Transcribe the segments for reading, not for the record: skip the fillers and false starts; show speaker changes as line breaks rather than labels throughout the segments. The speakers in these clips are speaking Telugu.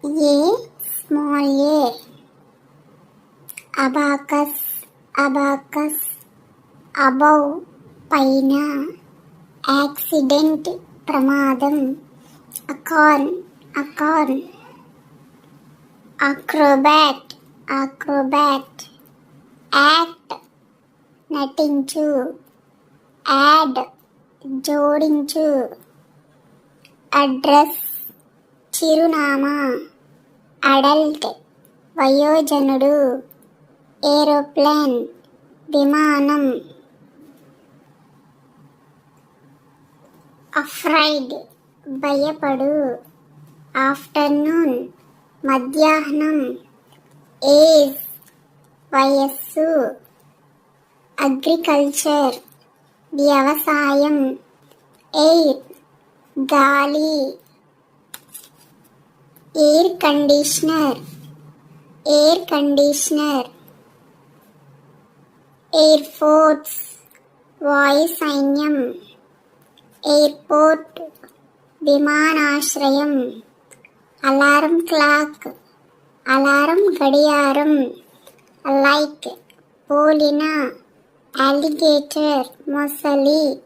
A small a. Abacus, abacus. Above, పైన. Accident, ప్రమాదం. Acorn, acorn. Acrobat, acrobat. Act, నటించు. Add, జోడించు. అడ్రస్, చిరునామా. అడల్ట్, వయోజనుడు. ఏరోప్లేన్, విమానం. అఫ్రైడ్, భయపడు. ఆఫ్టర్నూన్, మధ్యాహ్నం. ఏజ్, వయస్సు. అగ్రికల్చర్, వ్యవసాయం. ఎయిర్, గాలి. Air conditioner, air conditioner. Air force, వాయు సైన్యం. ఎయిర్పోర్ట్, విమానాశ్రయం. అలారం క్లాక్, అలారం గడియారం. లైక్, పోలిన. అలిగేటర్, మొసలి.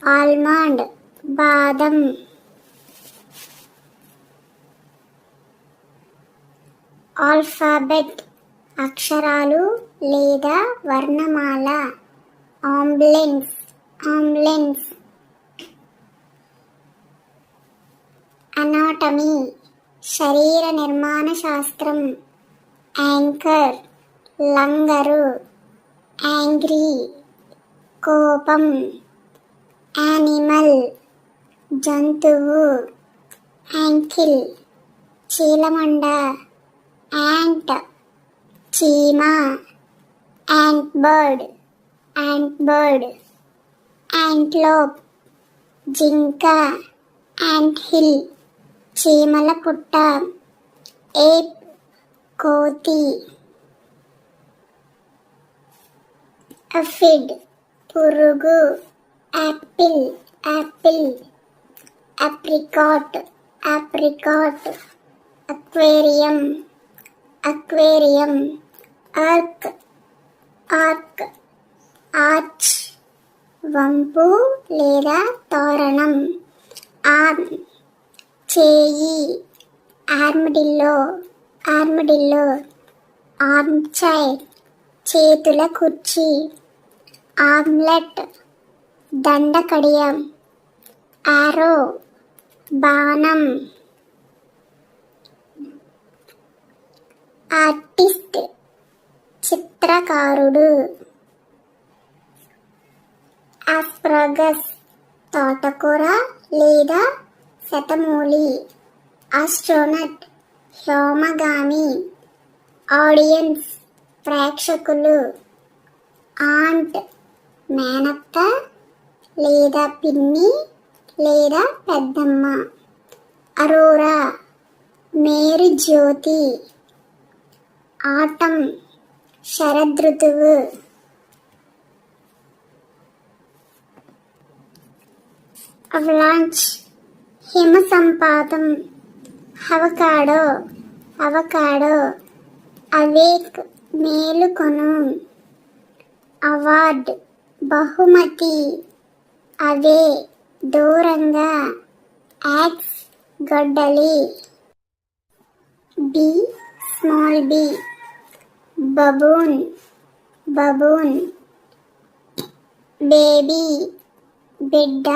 ఆల్మండ్, బాదం. ఆల్ఫాబెట్, అక్షరాలు లేదా వర్ణమాల. Ambulance, ambulance. అనాటమీ, శరీర నిర్మాణ శాస్త్రం. యాంకర్, లంగరు. యాంగ్రీ, కోపం. యానిమల్, జంతువు. యాంకిల్, చీలమండ. యాంట్, చీమ. Ant bird, ant bird. Antelope, జింక. యాంట్ హిల్, చీమల పుట్ట. ఏప్, కోతి. అఫిడ్, పురుగు. Apple, Apple. Apricot, apricot. Aquarium, aquarium. Arc, arc. Arch, వంపు లేదా తోరణం. ఆర్మ్, చేయి. ఆర్మడిల్లో, ఆర్మడిల్లో. ఆర్మ్ చైర్, చేతుల కుర్చీ. ఆమ్లెట్, దండకడియం. ఆరో, బాణం. ఆర్టిస్ట్, చిత్రకారుడు. ఆస్ప్రగస్, తోటకూర లేదా శతమూలి. ఆస్ట్రోనట్, వ్యోమగామి. ఆడియన్స్, ప్రేక్షకులు. ఆంట్, మేనత్త లేదా పిన్ని లేదా పెద్దమ్మ. అరోరా, మేరు జ్యోతి. ఆటం, శరదృతువు. అవలాంచ్, హిమ సంపాతం. Avocado, avocado. అవేక్, మేలుకొను. అవార్డ్, బహుమతి. అవే, దూరంగా. యాక్స్, గొడ్డలి. B, small B. Baboon, baboon. Baby, బిడ్డ.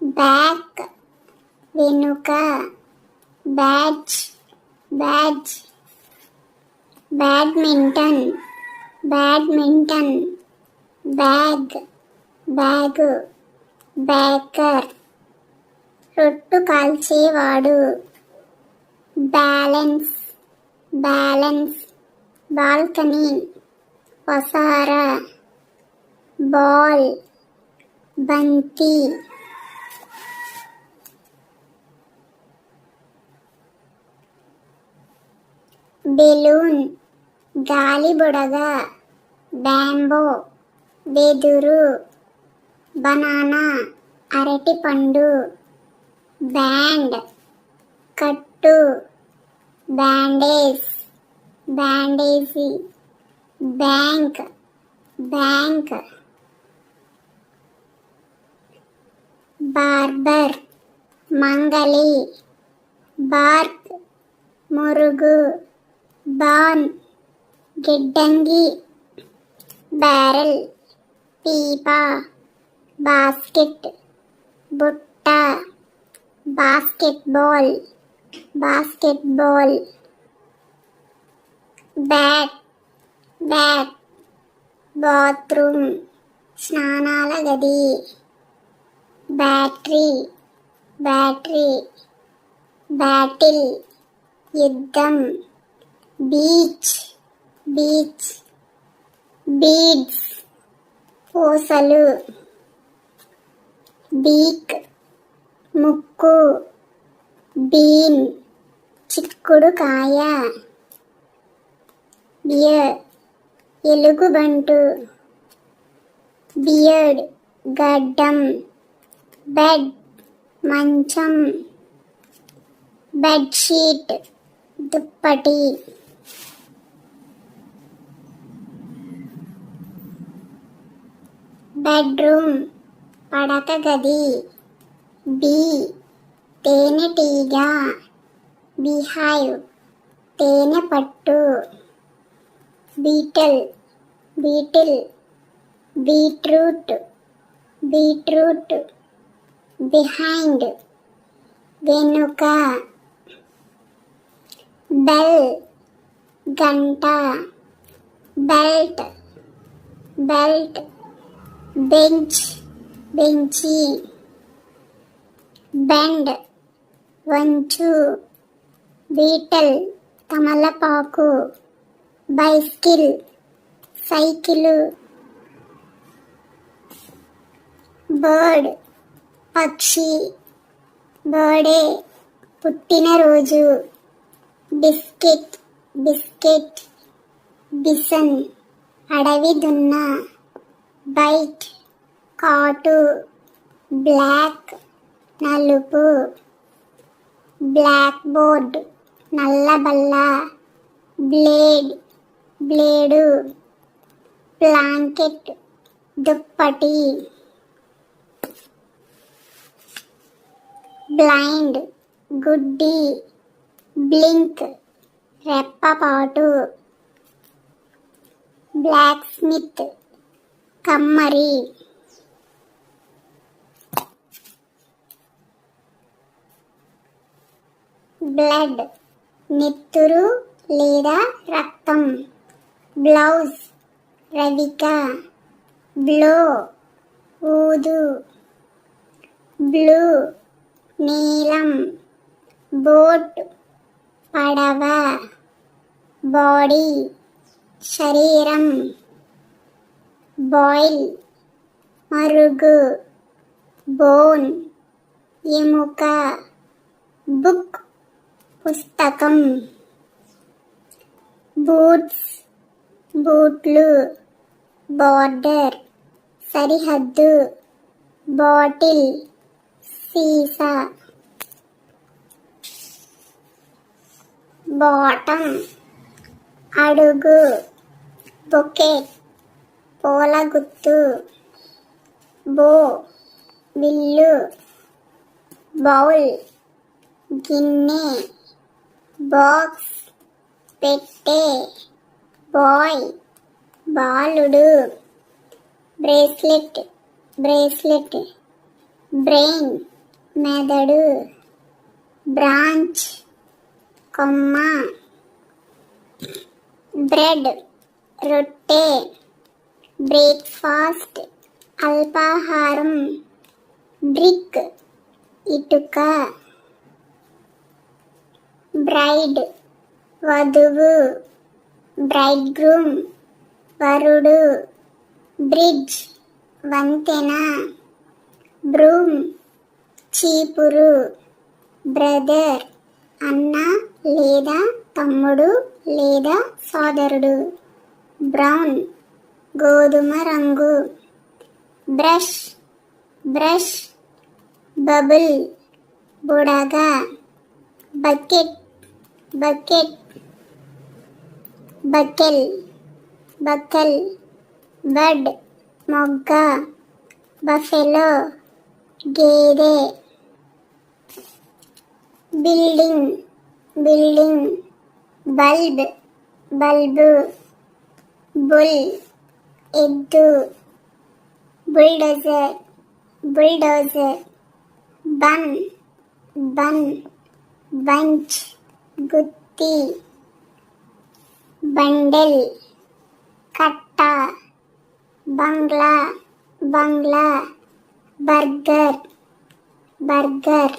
బ్యాక్, వెనుక. Badge, badge. Badminton, badminton. Bag, bag. Baker, రొట్టు కాల్చేవాడు. Balance, balance. బాల్కనీ, పసార. బాల్, బంతి. బెలూన్, గాలి బుడగ. బ్యాంబో, వెదురు. బనానా, అరటిపండు. బ్యాండ్, కట్టు. చుట్టు, bandage, bandage, bank, bank, barber, మంగలి, బార్క్, మురుగు, బాన్, గిడ్డంగి, బ్యారెల్, పీప, బాస్కెట్, బుట్ట, basketball, basketball, bat, bat, bathroom, స్నానాల గది, బ్యాటరీ, బ్యాటరీ, బ్యాటిల్, యుద్ధం, బీచ్, బీచ్, బీడ్స్, పూసలు, బీక్, ముక్కు, బీన్, చిక్కుడు కాయ, బియర్, ఎలుగుబంటు, బియర్డ్, గడ్డం, బెడ్, మంచం, బెడ్షీట్, దుప్పటి, బెడ్రూమ్, పడక గది, బీ, తేనెటీగ, బీహైవ్, తేనె పట్టు, beetle, beetle, beetroot, beetroot, behind, వెనుక, బెల్, గంట, belt, belt, bench, bench, bend, వంచు, beetle, తమలపాకు, బైస్కిల్, సైకిలు, బర్డ్, పక్షి, బర్డే, పుట్టినరోజు, బిస్కెట్, బిస్కెట్, బిసన్, అడవి దున్న, బైట్, కాటు, బ్లాక్, నలుపు, బ్లాక్ బోర్డ్, నల్లబల్ల, బ్లేడ్, బ్లేడు, బ్లాంకెట్, దుప్పటి, బ్లైండ్, గుడ్డి, బ్లింక్, రెప్పపాటు, బ్లాక్ స్మిత్, కమ్మరి, బ్లడ్, నెత్తురు లేదా రక్తం, బ్లౌజ్, రవిక, బ్లో, ఊదు, బ్లూ, నీలం, బోట్, పడవ, బాడీ, శరీరం, బాయిల్, మరుగు, బోన్, ఎముక, బుక్, పుస్తకం, బూట్స్, బూట్లు, బార్డర్, సరిహద్దు, బాటిల్, సీసా, బాటం, అడుగు, బొకెట్, పూలగుత్తు, బో, విల్లు, బౌల్, గిన్నె, బాక్స్, పెట్టె, బాయ్, బాలుడు, బ్రేస్లెట్, బ్రేస్లెట్, బ్రెయిన్, మెదడు, బ్రాంచ్, కొమ్మ, బ్రెడ్, రొట్టె, బ్రేక్ఫాస్ట్, అల్పాహారం, బ్రిక్, ఇటుక, బ్రైడ్, వధువు, బ్రైడ్ గ్రూమ్, వరుడు, బ్రిడ్జ్, వంతెన, బ్రూమ్, చీపురు, బ్రదర్, అన్న లేదా తమ్ముడు లేదా సోదరుడు, బ్రౌన్, గోధుమ రంగు, బ్రష్, బ్రష్, బబుల్, బుడగ, bucket, bucket buckle buckle bud మొగ్గ బఫెలో గేదె building building bulb bulb bull ఎద్దు bulldozer bulldozer bun bun bunch గుత్తి బండెల్ కట్ట బంగ్లా బంగ్లా బర్గర్ బర్గర్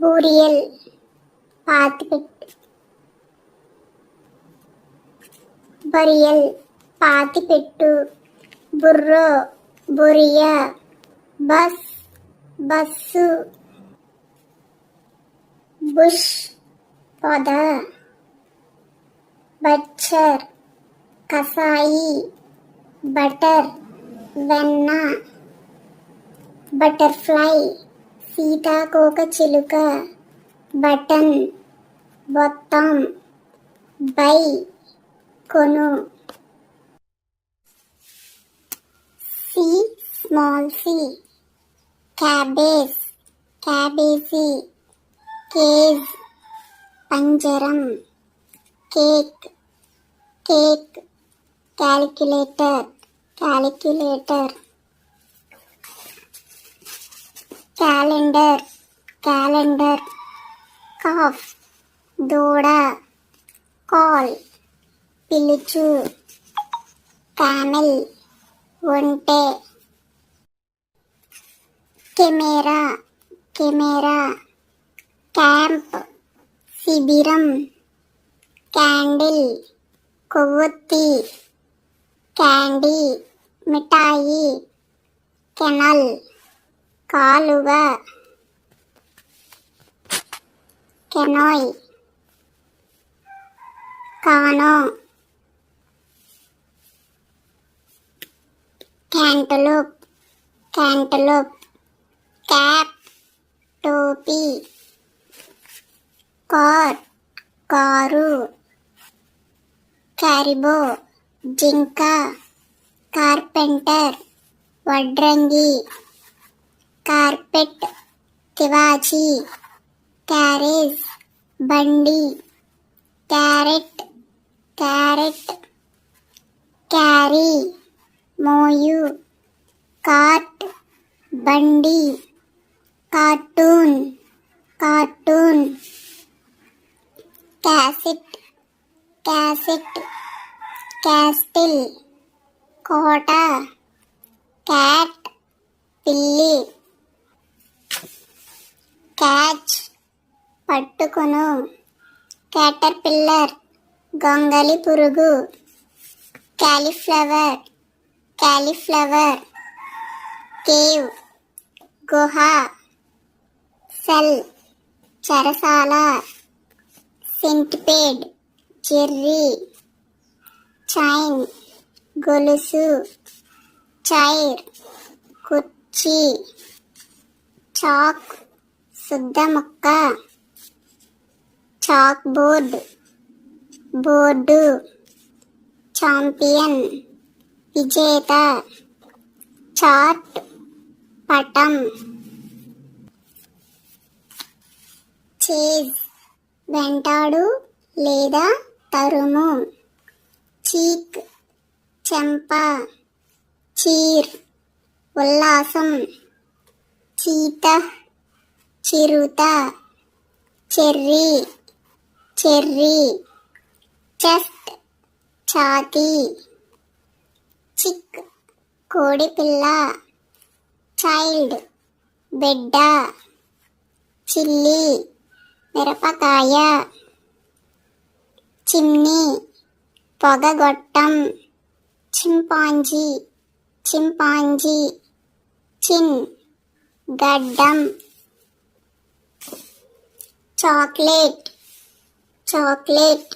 బూరియల్ పాతిపెట్టు బరియల్ పాతిపెట్టు బుర్రో బొరియా బస్ బస్సు బుష్ పొద బచ్చర్ కసాయి బటర్ వెన్న బటర్ఫ్లై సీతాకోక చిలుక బటన్ బొత్తం బై కొను C small C cabbage cabbage cage పంజరం cake cake calculator calculator calendar calendar calf దూడ కాల్ పిలుచు క్యామెల్ ఒంటె కెమెరా కెమెరా క్యాంప్ శిబిరం క్యాండిల్ కొవ్వొత్తి క్యాండీ మిఠాయి కెనల్ కాలువ canoe canoe cantaloupe cantaloupe cap టోపీ కార్ కారు క్యారిబో జింక కార్పెంటర్ వడ్రంగి కార్పెట్ తివాచి క్యారేజ్ బండి క్యారెట్ క్యారెట్ క్యారీ మోయు కార్ట్ బండి cartoon cartoon cassette cassette castle కోట క్యాట్ పిల్లి క్యాచ్ పట్టుకొను క్యాటర్పిల్లర్ గొంగలి పురుగు క్యాలీఫ్లవర్ క్యాలీఫ్లవర్ కేవ్ గుహ సెల్ చెరసాల సెంటిపేడ్ చెర్రీ చైన్ గొలుసు చైర్ కుర్చీ చాక్ శుద్ధ ముక్క చాక్ బోర్డ్ బోర్డు ఛాంపియన్ విజేత చార్ట్ పటం చేజ్ వెంటాడు లేదా తరుము చీక్ చెంప చీర్ ఉల్లాసం చీత చిరుత చెర్రీ చెర్రీ చెస్ట్ ఛాతీ చిక్ కోడిపిల్ల చైల్డ్ బిడ్డ చిల్లీ మిరపకాయ చిమ్నీ పొగగొట్టం చింపాంజీ చింపాంజీ చిన్ గడ్డం చాక్లెట్ చాక్లెట్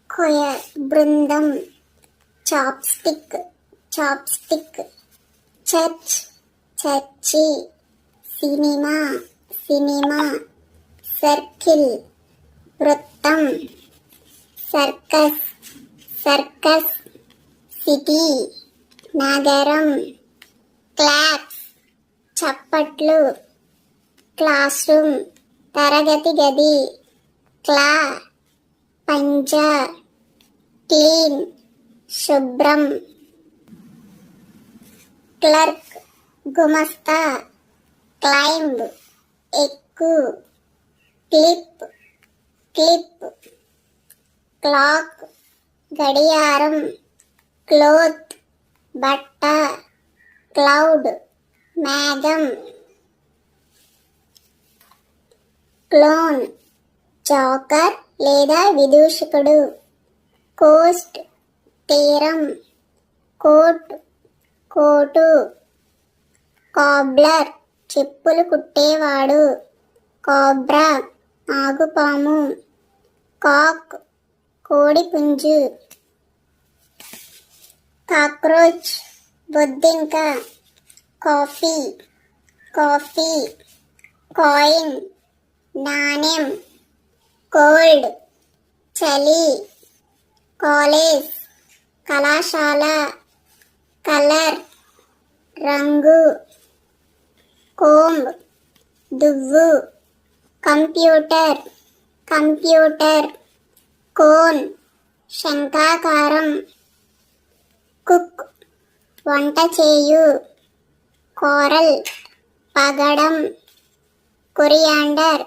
కొయర్ బృందం chopstick chopstick church church cinema cinema circle వృత్తం సర్కస్ సర్కస్ సిటీ నగరం క్లాప్స్ చప్పట్లు క్లాస్ రూమ్ తరగతి గది క్లా పంజా క్లీన్ శుభ్రం క్లర్క్ గుమస్తా క్లైంబ్ ఎక్కు క్లిప్ క్లిప్ క్లాక్ గడియారం క్లోత్ బట్ట క్లౌడ్ మేఘం క్లోన్ జోకర్ లేదా విదూషకుడు కోస్ట్ తీరం కోట్ కోటు కాబ్లర్ చెప్పులు కుట్టేవాడు కోబ్రా ఆగుపాము కాక్ కోడి పుంజు కాక్రోచ్ బొద్దింక కాఫీ కాఫీ కాయిన్ నాణెం కోల్డ్ చలి కాలేజ్ కళాశాల కలర్ రంగు కోంబ్ దువ్వు కంప్యూటర్ కంప్యూటర్ కోన్ శంఖాకారం కుక్ వంట చేయు కోరల్ పగడం కొరియాండర్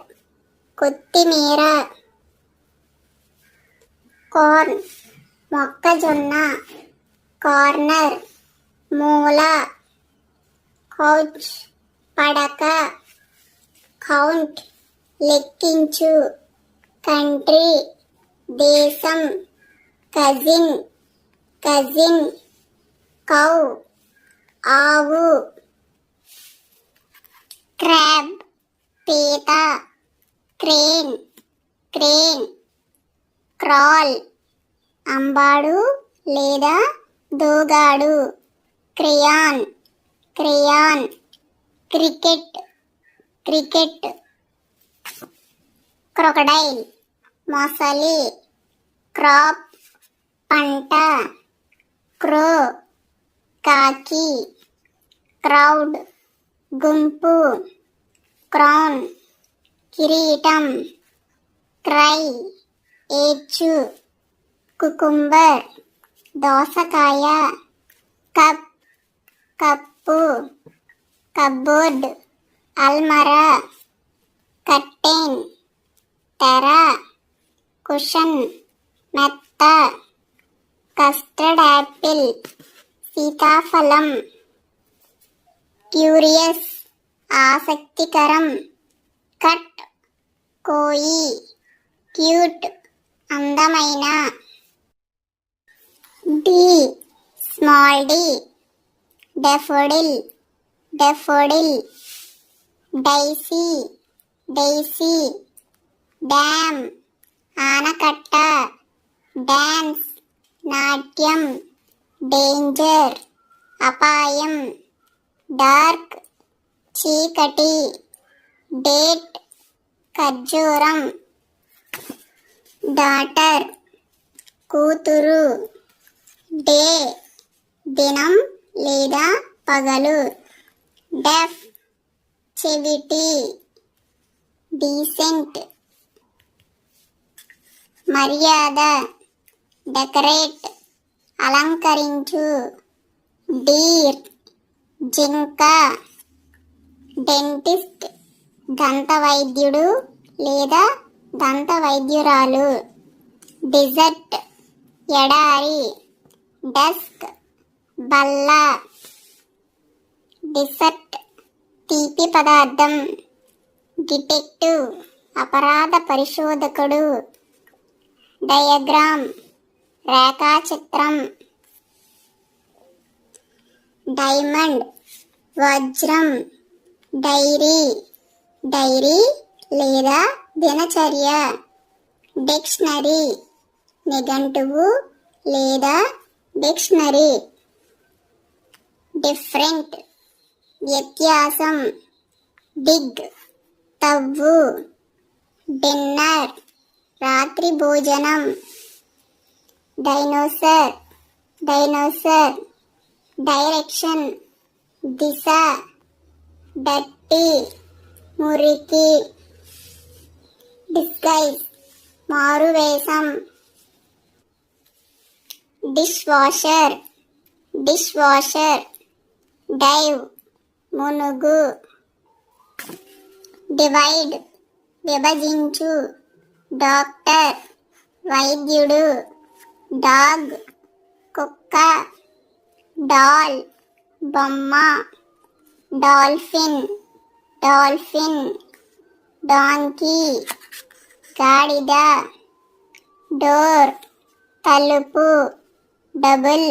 కొత్తిమీర కార్న్ మొక్కజొన్న కార్నర్ మూల కౌచ్ పడక కౌంట్ లెక్కించు కంట్రీ దేశం కజిన్ కజిన్ కౌ ఆవు క్రాబ్ పీత క్రేన్ క్రేన్ క్రాల్ అంబాడు లేదా దూగాడు crayon crayon cricket cricket crocodile మొసలి క్రాప్ పంట క్రో కాకి క్రౌడ్ గుంపు క్రౌన్ కిరీటం క్రై ఏడ్చు కుకుంబర్ దోసకాయ కప్ కప్పు కబ్బోర్డ్ అల్మరా కర్టెన్ తెర కుషన్ మెత్త కస్టర్డ్ యాపిల్ సీతాఫలం క్యూరియస్ ఆసక్తికరం కట్ కోయి క్యూట్ అందమైన D small D daffodil daffodil daisy daisy dam ఆనకట్ట డాన్స్ నాట్యం డేంజర్ అపాయం డార్క్ చీకటి డేట్ ఖర్జూరం డాటర్ కూతురు డే దినం లేదా పగలు డెఫ్ చెవిటి డీసెంట్ మర్యాద డెకరేట్ అలంకరించు డీర్ జింక డెంటిస్ట్ దంతవైద్యుడు లేదా దంతవైద్యురాలు డిజర్ట్ ఎడారి డెస్క్ బల్ల డిసర్ట్ తీపి పదార్థం డిటెక్టివ్ అపరాధ పరిశోధకుడు డయాగ్రామ్ రేఖాచిత్రం డైమండ్ వజ్రం డైరీ డైరీ లేదా దినచర్య డిక్షనరీ నిఘంటువు లేదా డిగ్ తవ్వు, డిన్నర్ రాత్రి భోజనం, డైనోసర్ డైనోసర్, డైరెక్షన్ దిశ, డర్టీ మురికి, డిస్గైజ్ మారువేషం, డిష్ వాషర్, డైవ్ మునుగు, డివైడ్ విభజించు, డాక్టర్ వైద్యుడు, డాగ్ కుక్క, డాల్ బొమ్మ, డాల్ఫిన్ డాంకీ గాడిద, డోర్ తలుపు, డబుల్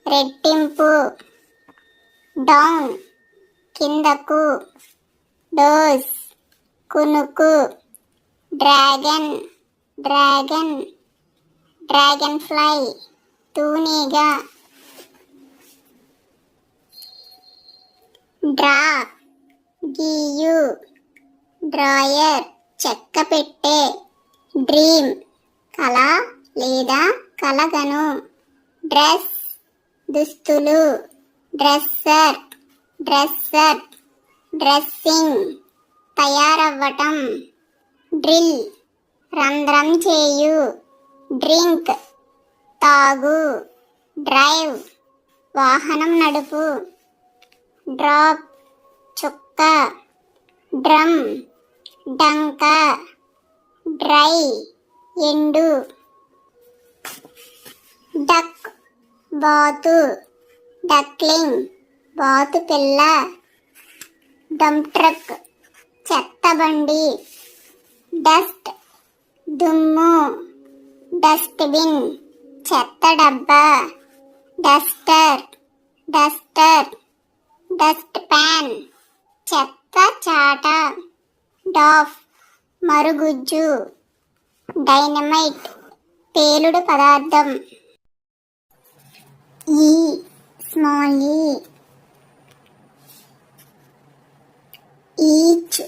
రెట్టింపు, డౌన్ కిందకు, డోస్ కునుకు, డ్రాగన్ డ్రాగన్ ఫ్లై తూనీగ, డ్రా గీయు, డ్రాయర్ చెక్క పెట్టే, డ్రీమ్ కళ లేదా కలగను, డ్రెస్ దుస్తులు, డ్రెస్సర్ డ్రెస్సింగ్ తయారవ్వటం, డ్రిల్ రంధ్రం చేయు, డ్రింక్ తాగు, డ్రైవ్ వాహనం నడుపు, డ్రాప్ చుక్క, డ్రమ్ డంక, డ్రై ఎండు, డక్ బాతు, డక్లింగ్ బాతు పిల్ల, డంప్ ట్రక్ చెత్తబండి, డస్ట్ దుమ్ము, డస్ట్బిన్ చెత్త డబ్బా, డస్టర్ డస్ట్ ప్యాన్ చెత్త చాట, డాఫ్ మరుగుజ్జు, డైనమైట్ పేలుడు పదార్థం, ఈ స్మాల్ ఈచ్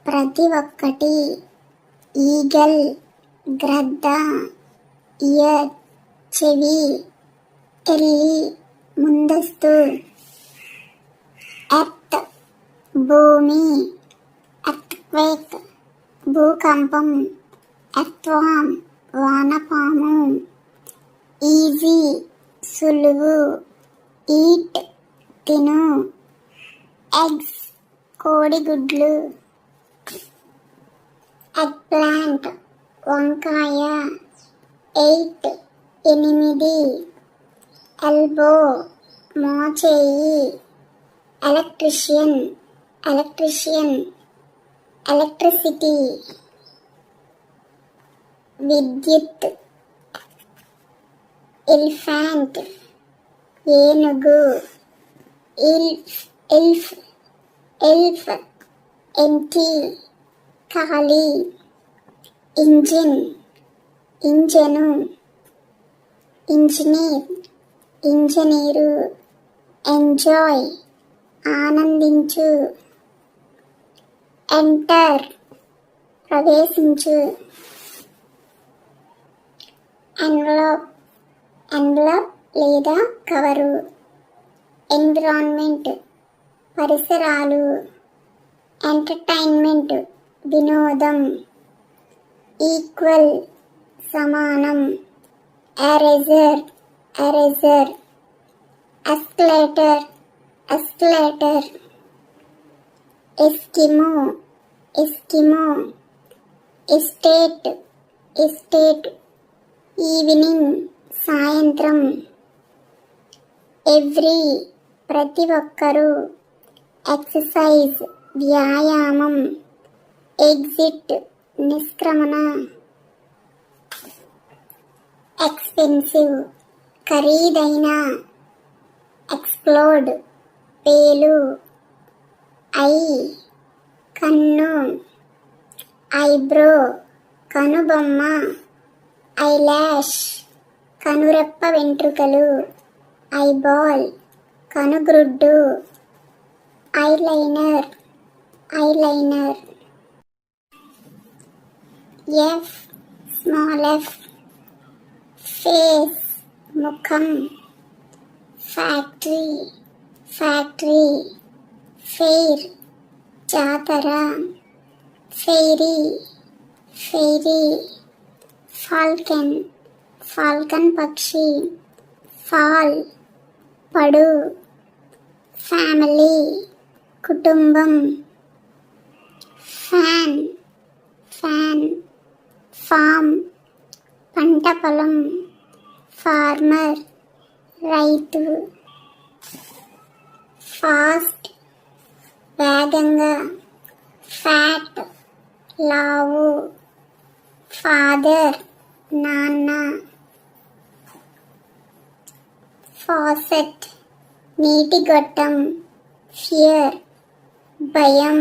ప్రతి ఒక్కటి, ఈగల్ గ్రద్ద, ఇయర్ చెవి, ఎల్లి ముందస్తు, ఎర్త్ భూమి, ఎర్త్క్వేక్ భూకంపం, ఎర్త్వామ్ వానపాము, ఈజీ సులువు, ఈట్ తిను, ఎగ్స్ కోడిగుడ్లు, ఎగ్ ప్లాంట్ వంకాయ, 8 8, ఎల్బో మోచేయి, ఎలక్ట్రిషియన్ ఎలక్ట్రిసిటీ, విద్యుత్, ఎలిఫెంట్ ఏనుగు, ఎల్ఫ్ ఎంటీ ఖాళీ, ఇంజిన్ ఇంజను, ఇంజనీరు, ఎంజాయ్ ఆనందించు, ఎంటర్ ప్రవేశించు, ఎన్వలప్ లేదా కవరు, ఎన్విరాన్మెంట్ పరిసరాలు, ఎంటర్టైన్మెంట్ వినోదం, ఈక్వల్ సమానం, eraser escalator eskimo estate evening సాయంత్రం, ఎవ్రీ ప్రతి ఒక్కరూ, ఎక్సర్సైజ్ వ్యాయామం, ఎగ్జిట్ నిష్క్రమణ, ఎక్స్పెన్సివ్ ఖరీదైన, ఎక్స్ప్లోడ్ పేలు, ఐ కన్ను, ఐబ్రో కనుబొమ్మ, ఐలాష్ కనురెప్ప వెంట్రుకలు, ఐబాల్ కనుగ్రుడ్డు, eyeliner eyeliner. F small f, face ముఖం. Factory factory, fair జాతర. Fairy fairy, falcon falcon పక్షి. Fall పడు. Family కుటుంబం. Fan fan, farm పంట పొలం. Farmer రైతు. Fast వేగంగా. Fat లావు. Father నాన్న. Faucet నీటి గొట్టం. Fear భయం.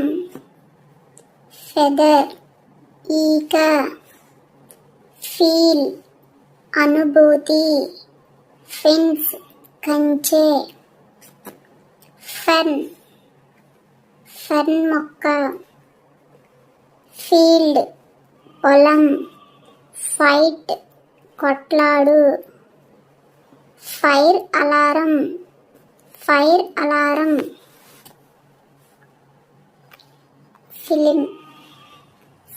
Feather ఈక. Feel అనుభూతి. Fence కంచె. Fern ఫెర్న్ మొక్క. Field పొలం. Fight కొట్లాడు. Fire alarm fire alarm. Film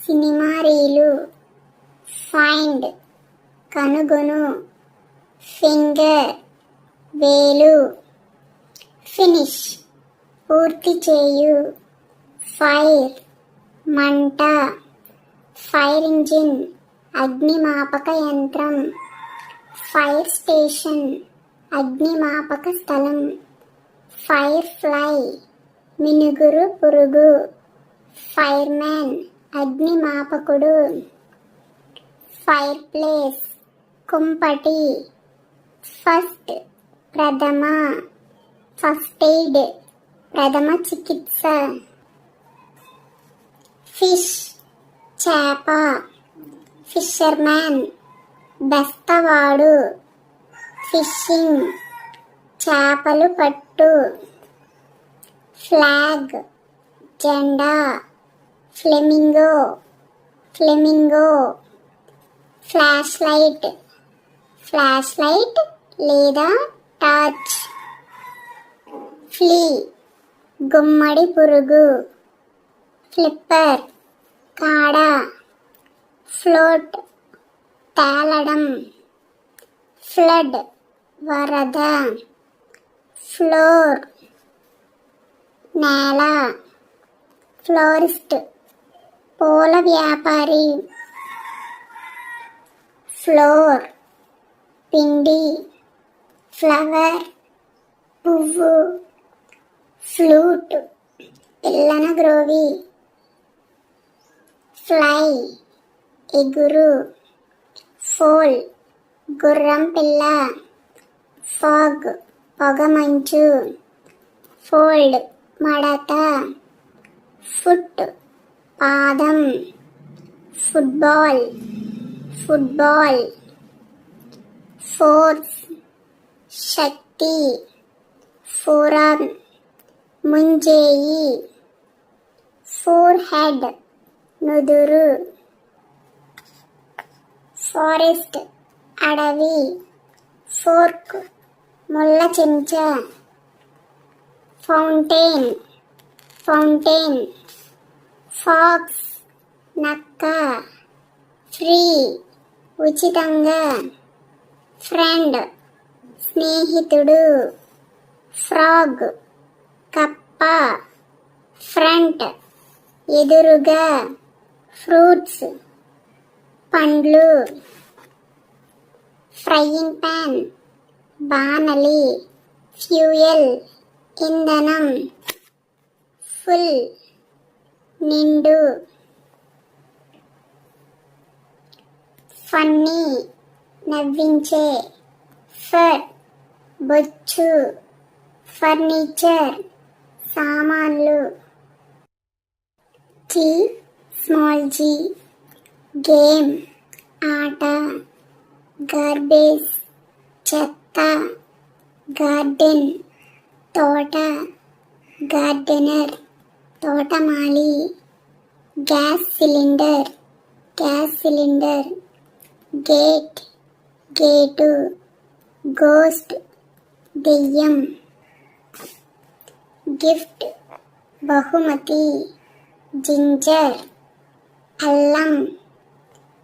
cinema reel. Find కనుగొను. Finger వేలు. Finish పూర్తి చేయు. Fire మంట. Fire engine అగ్నిమాపక యంత్రం. Fire station అగ్నిమాపక స్థలం. Firefly మినుగురు పురుగు. Fireman అగ్నిమాపకుడు. Fireplace కుంపటి. First ప్రథమ. First aid ప్రథమ చికిత్స. Fish చేప. Fisherman బెస్తవాడు. Fishing చేపలు పట్టు. Flag జెండా. Flamingo flamingo. Flashlight ఫ్లాష్లైట్ లేదా టార్చ్. Flea గుమ్మడి పురుగు. Flipper కాడ. Float తేలడం. Flood వరద. Floor నేల. Florist పూల వ్యాపారి. Flour పిండి. Flower పువ్వు. Flute పిల్లన గ్రోవి. Fly ఎగురు. Foal గుర్రం పిల్ల. Fog పొగమంచు. Fold మడత. Foot పాదం. Football football. Force శక్తి. Forearm ముంజేయి. Forehead నుదురు. Forest అడవి. Fork ముళ్ళ చెంచా. ఫౌంటైన్. Fox నక్క. Free ఉచితంగా. Friend స్నేహితుడు. Frog కప్ప. Front ఎదురుగా. Fruits పండ్లు. Frying pan బాణలి. Fuel ఇంధనం. Full నిండు. Funny నవ్వించే. Fur బొచ్చు. Furniture సామాన్లు. G small g game ఆట. Garbage చెత్త. Garden తోట. Gardener తోటమాలి, gas cylinder, gate, gate, ghost, దెయ్యం, గిఫ్ట్, బహుమతి, జింజర్, అల్లం,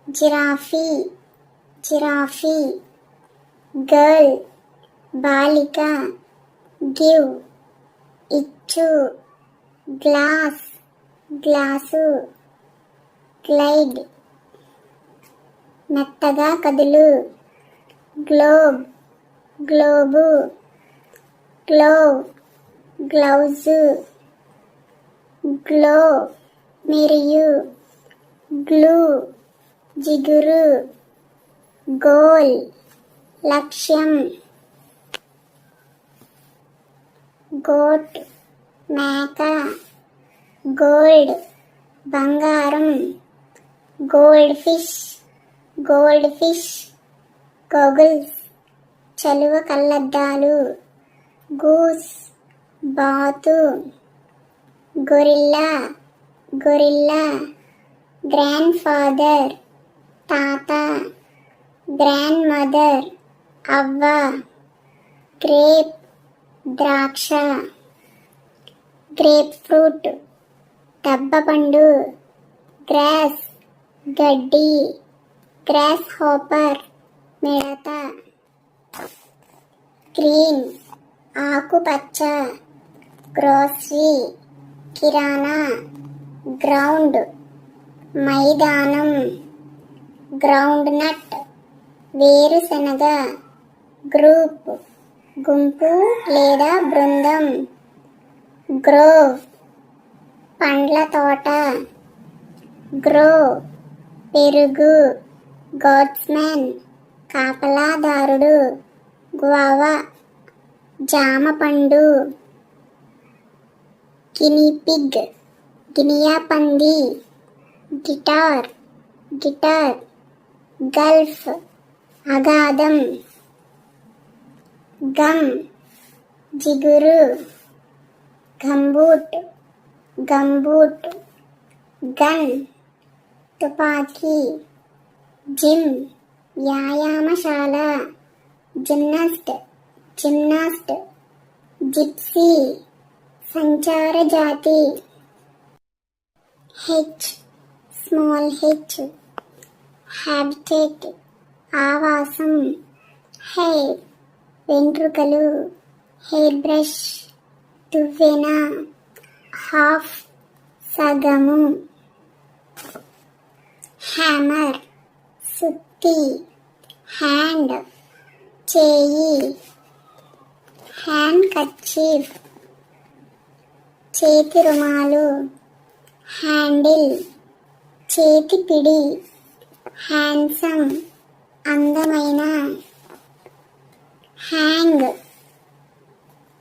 జిరాఫీ, గర్ల్, బాలిక, గివ్, ఇచ్చు, గ్లాసు, గ్లైడ్, మెత్తగా కదులు, గ్లోబు, గ్లౌజు, గ్లో, మెరియు, గ్లూ, జిగురు, గోల్, లక్ష్యం, గోట్, మేక, గోల్డ్, బంగారం, గోల్డ్ ఫిష్, గోగుల్స్, చలువ కళ్ళద్దాలు, గూస్, బాతు, గొరిల్లా, గ్రాండ్ ఫాదర్, తాత, గ్రాండ్ మదర్, అవ్వ, గ్రేప్, ద్రాక్ష, గ్రేప్ ఫ్రూట్, దబ్బపండు, గ్రాస్, గడ్డి, గ్రాస్ హాపర్, మిడత, గ్రీన్, ఆకుపచ్చ, గ్రోసరీ, కిరాణా, గ్రౌండ్, మైదానం, గ్రౌండ్ నట్, వేరుశనగ, గ్రూప్, గుంపు లేదా బృందం, గ్రోవ్, పండ్ల తోట, గ్రో, పెరుగు, గాడ్స్మెన్, కాపలాదారుడు, గువావా, జామ పండు, గినిపిగ్, గినియా పంది, గిటార్, గల్ఫ్, అగాధం, గమ్, జిగురు, గంబూట్, గన్, తుపాకీ, జిమ్, వ్యాయామశాల, జిమ్నాస్ట్, జిప్సీ, సంచార జాతి, స్మాల్ హెచ్, హ్యాబిటేట్, ఆవాసం, హెయిర్, వెంట్రుకలు, హెయిర్ బ్రష్, దువ్వెన, హాఫ్, సగము, హ్యామర్, సుత్తి, హ్యాండ్, చేయి, హ్యాండ్ కర్చీఫ్, చేతి రుమాలు, హ్యాండిల్, చేతి పిడి, హ్యాండ్సమ్, అందమైన, హ్యాంగ్,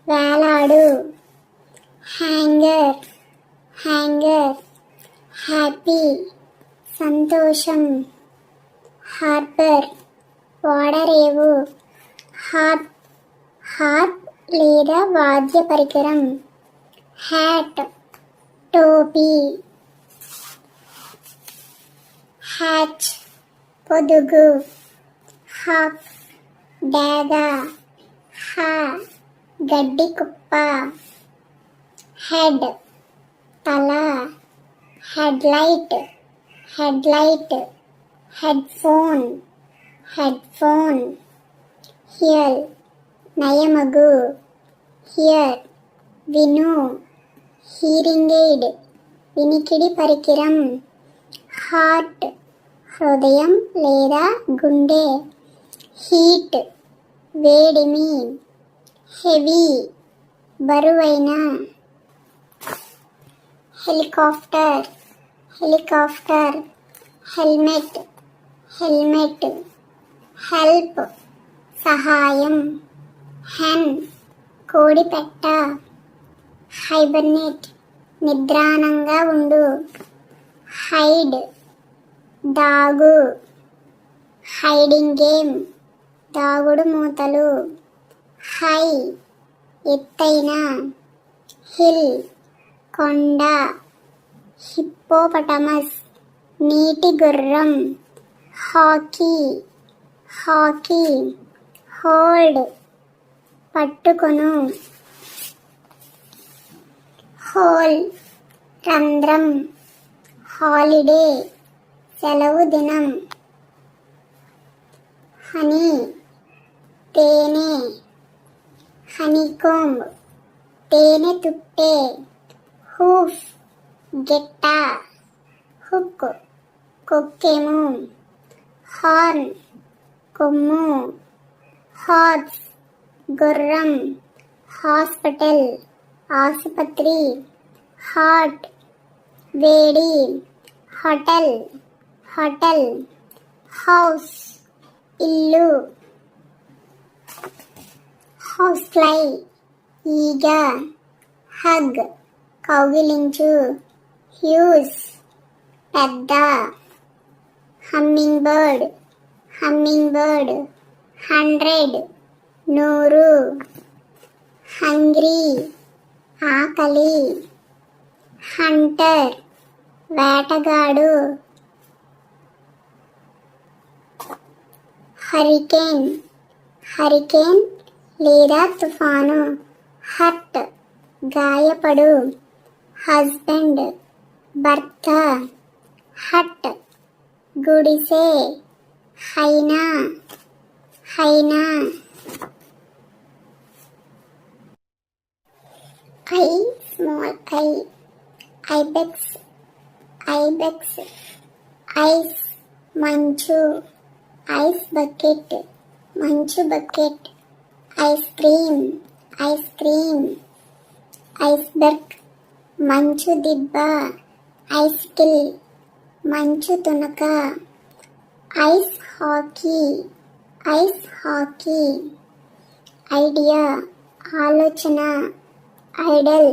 వేలాడు, హ్యాంగర్, హ్యాపీ, సంతోషం, హార్బర్, ఓడరేవు, హార్ప్ లేదా వాద్య పరికరం, హ్యాట్, టోపీ, హ్యాచ్, పొదుగు, హాక్, డాగా, హా, గడ్డి కుప్ప, హెడ్, తల, హెడ్లైట్, హెడ్ఫోన్, హియర్, నయమగు, హియర్, విను, హీరింగ్ ఎయిడ్, వినికిడి పరికరం, హార్ట్, హృదయం లేదా గుండె, హీట్, వేడిమి, హెవీ, బరువైన, హెలికాప్టర్, హెల్మెట్, హెల్ప్, సహాయం, హెన్, కోడిపెట్ట, హైబర్నేట్, నిద్రాణంగా ఉండు, హైడ్, దాగు, హైడింగ్ గేమ్, దాగుడు మూతలు, హై, ఎత్తైన, హిల్, కొండ, హిప్పోపటమస్ నీటి గుర్రం, హాకీ హాకీ, హోల్డ్ పట్టుకొను, హోల్ రంధ్రం, హాలిడే సెలవు దినం, హనీ తేనె, హనీకోంబ్ తేనె తుట్టె, హూఫ్ గెట్ట, హుక్ కొక్కెము, హార్న్ కొమ్ము, హార్స్ గుర్రం, హాస్పిటల్ ఆసుపత్రి, హాట్ వేడి, హోటల్ హోటల్, హౌస్ ఇల్లు, హౌస్ ఫ్లై ఈగ, హగ్ కౌగిలించు, హ్యూజ్ పెద్ద, హమ్మింగ్ బర్డ్ 100 నూరు, హంగ్రీ ఆకలి, హంటర్ వేటగాడు, హరికేన్ లేదా తుఫాను, హర్ట్ గాయపడు, హస్బెండ్ భర్త, హట్ గుడిసె, హైనా ఐ స్మాల్ ఐ, ఐబెక్స్ ఐస్ మంచు, ఐస్ బకెట్ మంచు బకెట్, ఐస్ క్రీమ్ ఐస్బర్గ్ మంచు దిబ్బ, ఐస్కిల్ మంచు తునక, ఐస్ హాకీ, ఐడియా ఆలోచన, ఐడల్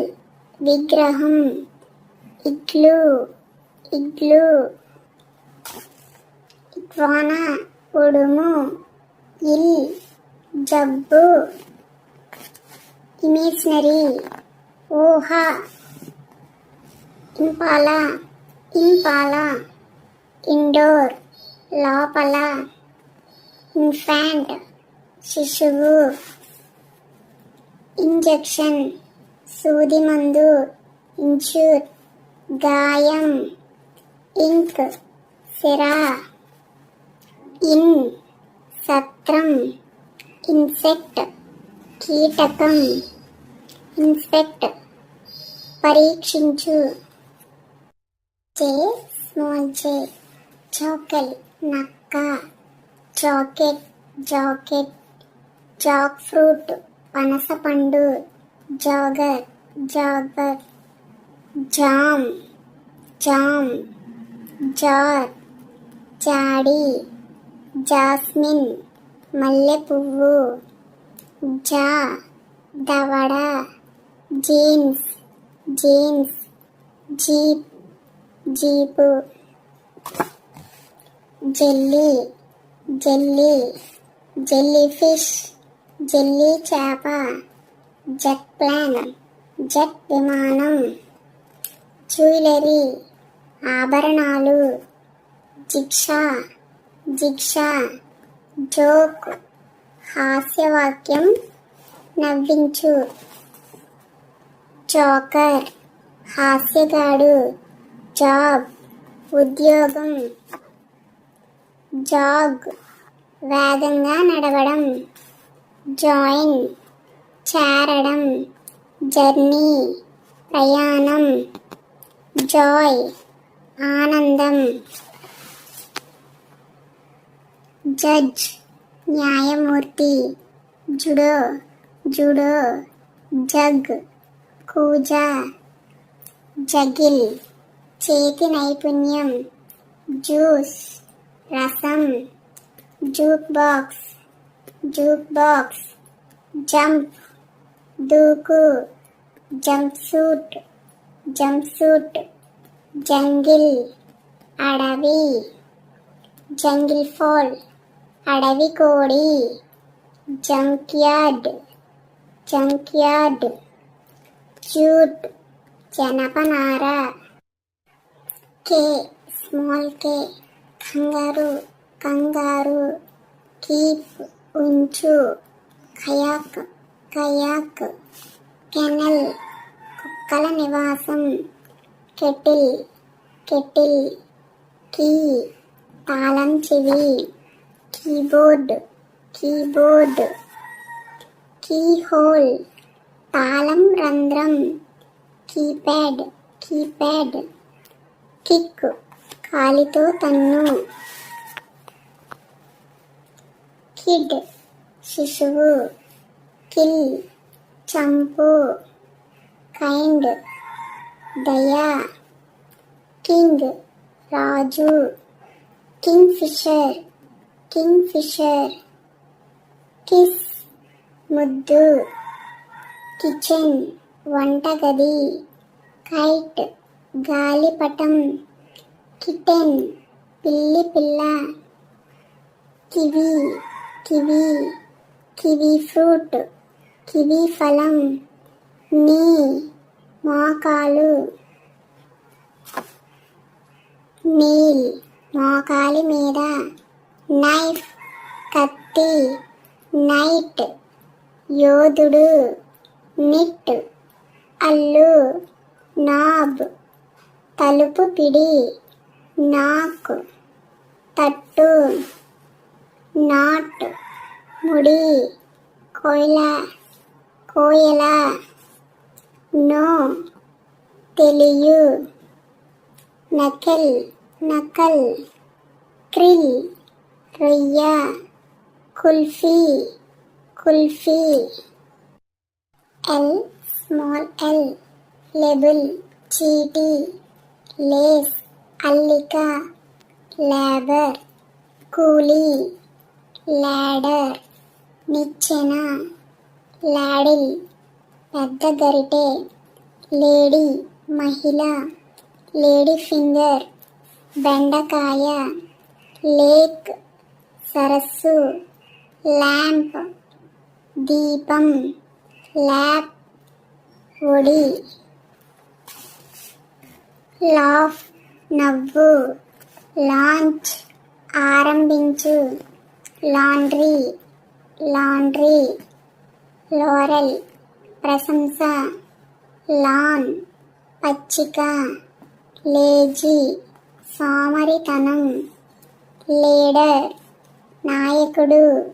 విగ్రహం, ఇగ్లూ ఇగ్వానా ఉడుము, ఇల్ జబ్బు, ఇమేజినరీ ఊహ, ఇంపాలా ఇండోర్ లోపల, ఇన్ఫాంట్ శిశువు, ఇంజెక్షన్ సూది మందు, ఇంజూర్ గాయం, ఇంక్ సిరా, ఇన్ సత్రం, ఇన్సెక్ట్ కీటకం, ఇన్స్పెక్ట్ పరీక్షించు, స్మాల్ జే చాకల్ నక్క, జాకెట్ జాక్ ఫ్రూట్ పనసపండు, జాగర్ జామ్ జార్ జాడి, జాస్మిన్ మల్లె పువ్వు, జా దవడ, jeans jeep, jelly fish jelly చేప, జెట్ ప్లాన్ జెట్ విమానం, జ్యువెలరీ ఆభరణాలు, జిగ్షా జోక్ హాస్యవాక్యం నవ్వించు, జోకర్ హాస్యగాడు, జాబ్ ఉద్యోగం, జాగ్ వేగంగా నడవడం, జాయిన్ చేరడం, జర్నీ ప్రయాణం, జాయ్ ఆనందం, జడ్జ్ న్యాయమూర్తి, జుడో జగ్ కూజా, జగిల్ చేతి నైపుణ్యం, జ్యూస్ రసం, జూక్ బాక్స్ జంప్ దూకు, జంప్ సూట్ జంగిల్ అడవి, జంగిల్ ఫాల్ అడవి కోడి, జంక్ యార్డ్ జూట్ జనపనార. కే స్మాల్ కే కంగారు కంగారు. కీప్ ఉంచు. కయాక్ కయాక్. కెనల్ కుక్కల నివాసం. Kettle kettle. కీ తాళం చెవి. Keyboard keyboard. కీ హోల్ తాళం రంధ్రం. Keypad keypad. కిక్ కాలితో తన్ను. కిడ్ శిశువు. కిల్ చంపు. కైండ్ దయ. కింగ్ రాజు. Kingfisher kingfisher. కిస్ ముద్దు. కిచెన్ వంటగది. కైట్ గాలిపటం. కిటెన్ పిల్లి పిల్ల. Kiwi kiwi. Kiwi fruit kiwi ఫలం. నీ మోకాలు. నీల్ మోకాలి మీద. నైఫ్ కత్తి. నైట్ యోధుడు. నిట్ అల్లు. నాబ్ తలుపు పిడి. నాక్ తట్టు. నాట్ ముడి. కోయల. నో తెలియు. నకెల్ నకల్. క్రిల్ రొయ్య. Kulfi kulfi. L small L label చీటీ. లేస్ అల్లిక. లేబర్ కూలీ. లాడర్ నిచ్చెన. లాడిల్ పెద్ద గరిటె. లేడీ మహిళ. లేడీ ఫింగర్ బెండకాయ. లేక్ సరస్సు. ల్యాంప్ దీపం. ల్యాప్ ఒడి. లాఫ్ నవ్వు. లాంచ్ ఆరంభించు. Laundry laundry. లోరెల్ ప్రశంస. లాన్ పచ్చిక. లేజీ సోమరితనం. లీడర్ నాయకుడు.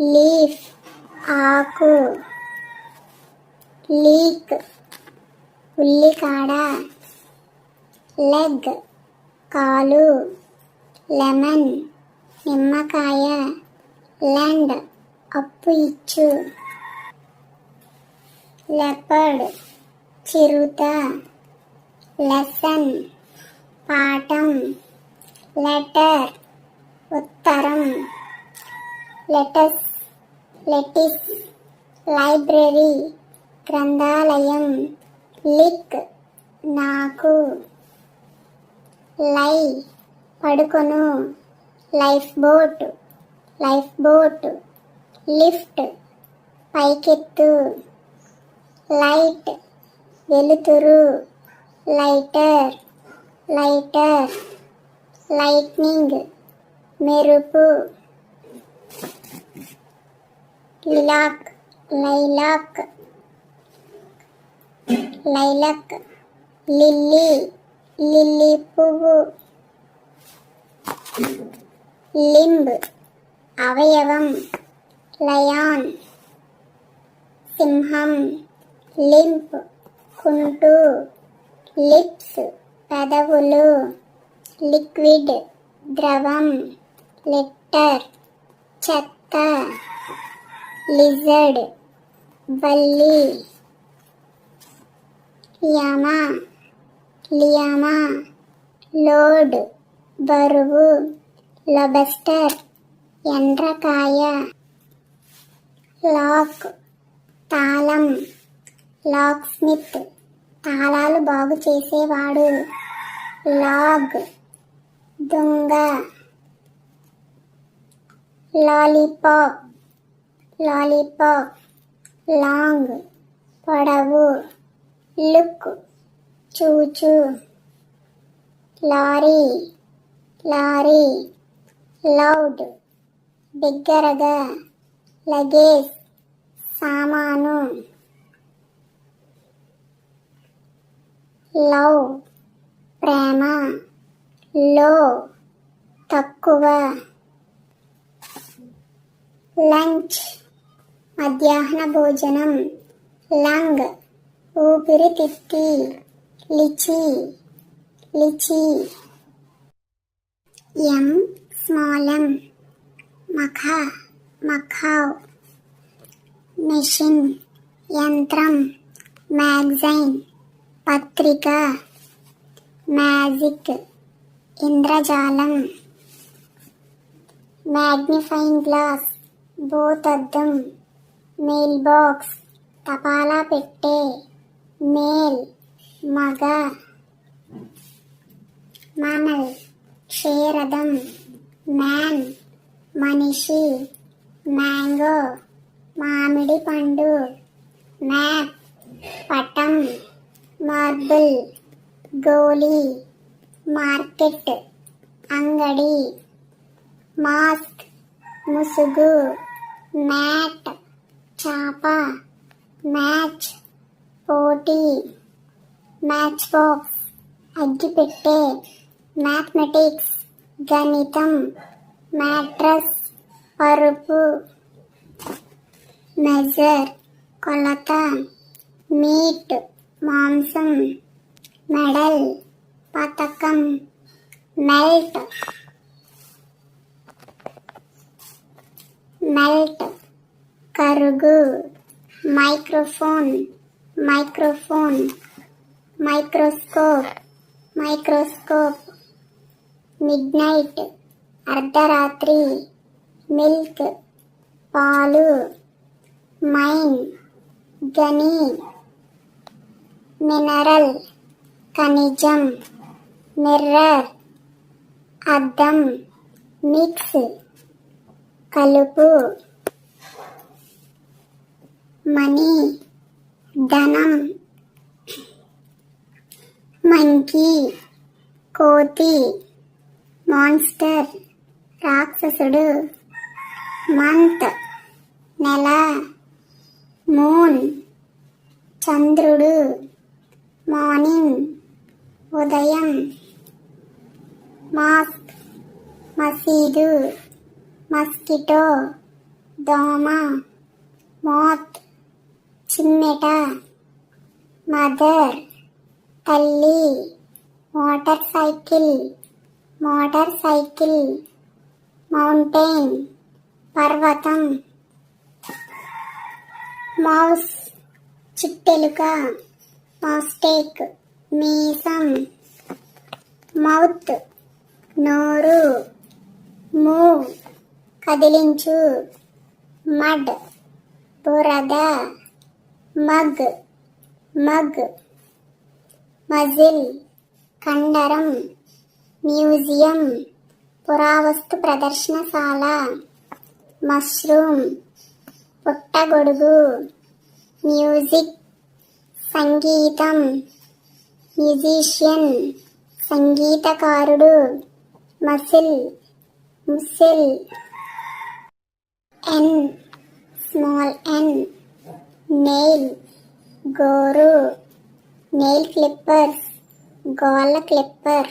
లీఫ్ ఆకు. లీక్ ఉల్లికాడ. లెగ్ కాలు. లెమన్ నిమ్మకాయ. లెండ్ అప్పు ఇచ్చు. లెపర్డ్ చిరుత. లెసన్ పాఠం. లెటర్ ఉత్తరం. Lettuce lettuce. లైబ్రరీ గ్రంథాలయం. లిక్ నాకు. లై పడుకొను. లైఫ్ బోట్ లిఫ్ట్ పైకెత్తు. లైట్ వెలుతురు. లైటర్ లైట్నింగ్ మెరుపు. లైలాక్ లిల్లీ పువ్వు. లింబ్ అవయవం. లయాన్ సింహం. లింప్ కుంటు. లిప్స్ పెదవులు. లిక్విడ్ ద్రవం. లెటర్ చెత్త. లిజర్డ్ బల్లి. లియామా లోడ్ బరువు. లొబస్టర్ ఎండ్రకాయ. లాక్ తాళం. లాక్ స్మిత్ తాళాలు బాగు చేసేవాడు. లాగ్ దొంగ. లాలీపాప్ లాంగ్ పొడవు. లుక్ చూచు లారీ లారీ లౌడ్ బిగ్గరగా లగేజ్ సామాను లవ్ ప్రేమ లో తక్కువ లంచ్ మధ్యాహ్న భోజనం లంగ్ ఊపిరితిత్తి lychee lychee M small M మఖ మఖావ్ మెషిన్ యంత్రం మ్యాగజైన్ పత్రిక మ్యాజిక్ ఇంద్రజాలం మ్యాగ్నిఫైయింగ్ గ్లాస్ భూతద్దం మెయిల్ బాక్స్ తపాలా పెట్టె మేల్ మగ మనల్ క్షీరదం మ్యాన్ మనిషి మ్యాంగో మామిడి పండు మ్యాప్ పటం మార్బుల్ గోలీ మార్కెట్ అంగడి మాస్క్ ముసుగు మ్యాట్ చాప మ్యాచ్ పోటీ మ్యాచ్ బాక్స్ అగ్గిపెట్టె మ్యాథమెటిక్స్ గణితం మ్యాట్రస్ పరుపు మెజర్ కొలత మీట్ మాంసం మెడల్ పతకం మెల్ట్ మెల్ట్ కరుగు microphone microphone microscope microscope midnight అర్ధరాత్రి మిల్క్ పాలు మైన్ గని మినరల్ ఖనిజం మిర్రర్ అద్దం మిక్స్ కలుపు మనీ ధనం మంకీ కోతి మాన్స్టర్ రాక్షసుడు మంత్ నెల మూన్ చంద్రుడు మార్నింగ్ ఉదయం మాస్క్ మసీదు మస్కిటో దోమ మోత్ చిమ్మెట మదర్ తల్లి మోటార్ సైకిల్ మౌంటైన్ పర్వతం మౌస్ చిట్టెలుక మాస్టేక్ మీసం మౌత్ నోరు మూవ్ కదిలించు మడ్ బురద మగ్ మజిల్ కండరం మ్యూజియం పురావస్తు ప్రదర్శనశాల మష్రూమ్ పుట్టగొడుగు మ్యూజిక్ సంగీతం మ్యూజిషియన్ సంగీతకారుడు mussel N small N nail గోరు నెయిల్ క్లిప్పర్స్ గోళ్ళ క్లిప్పర్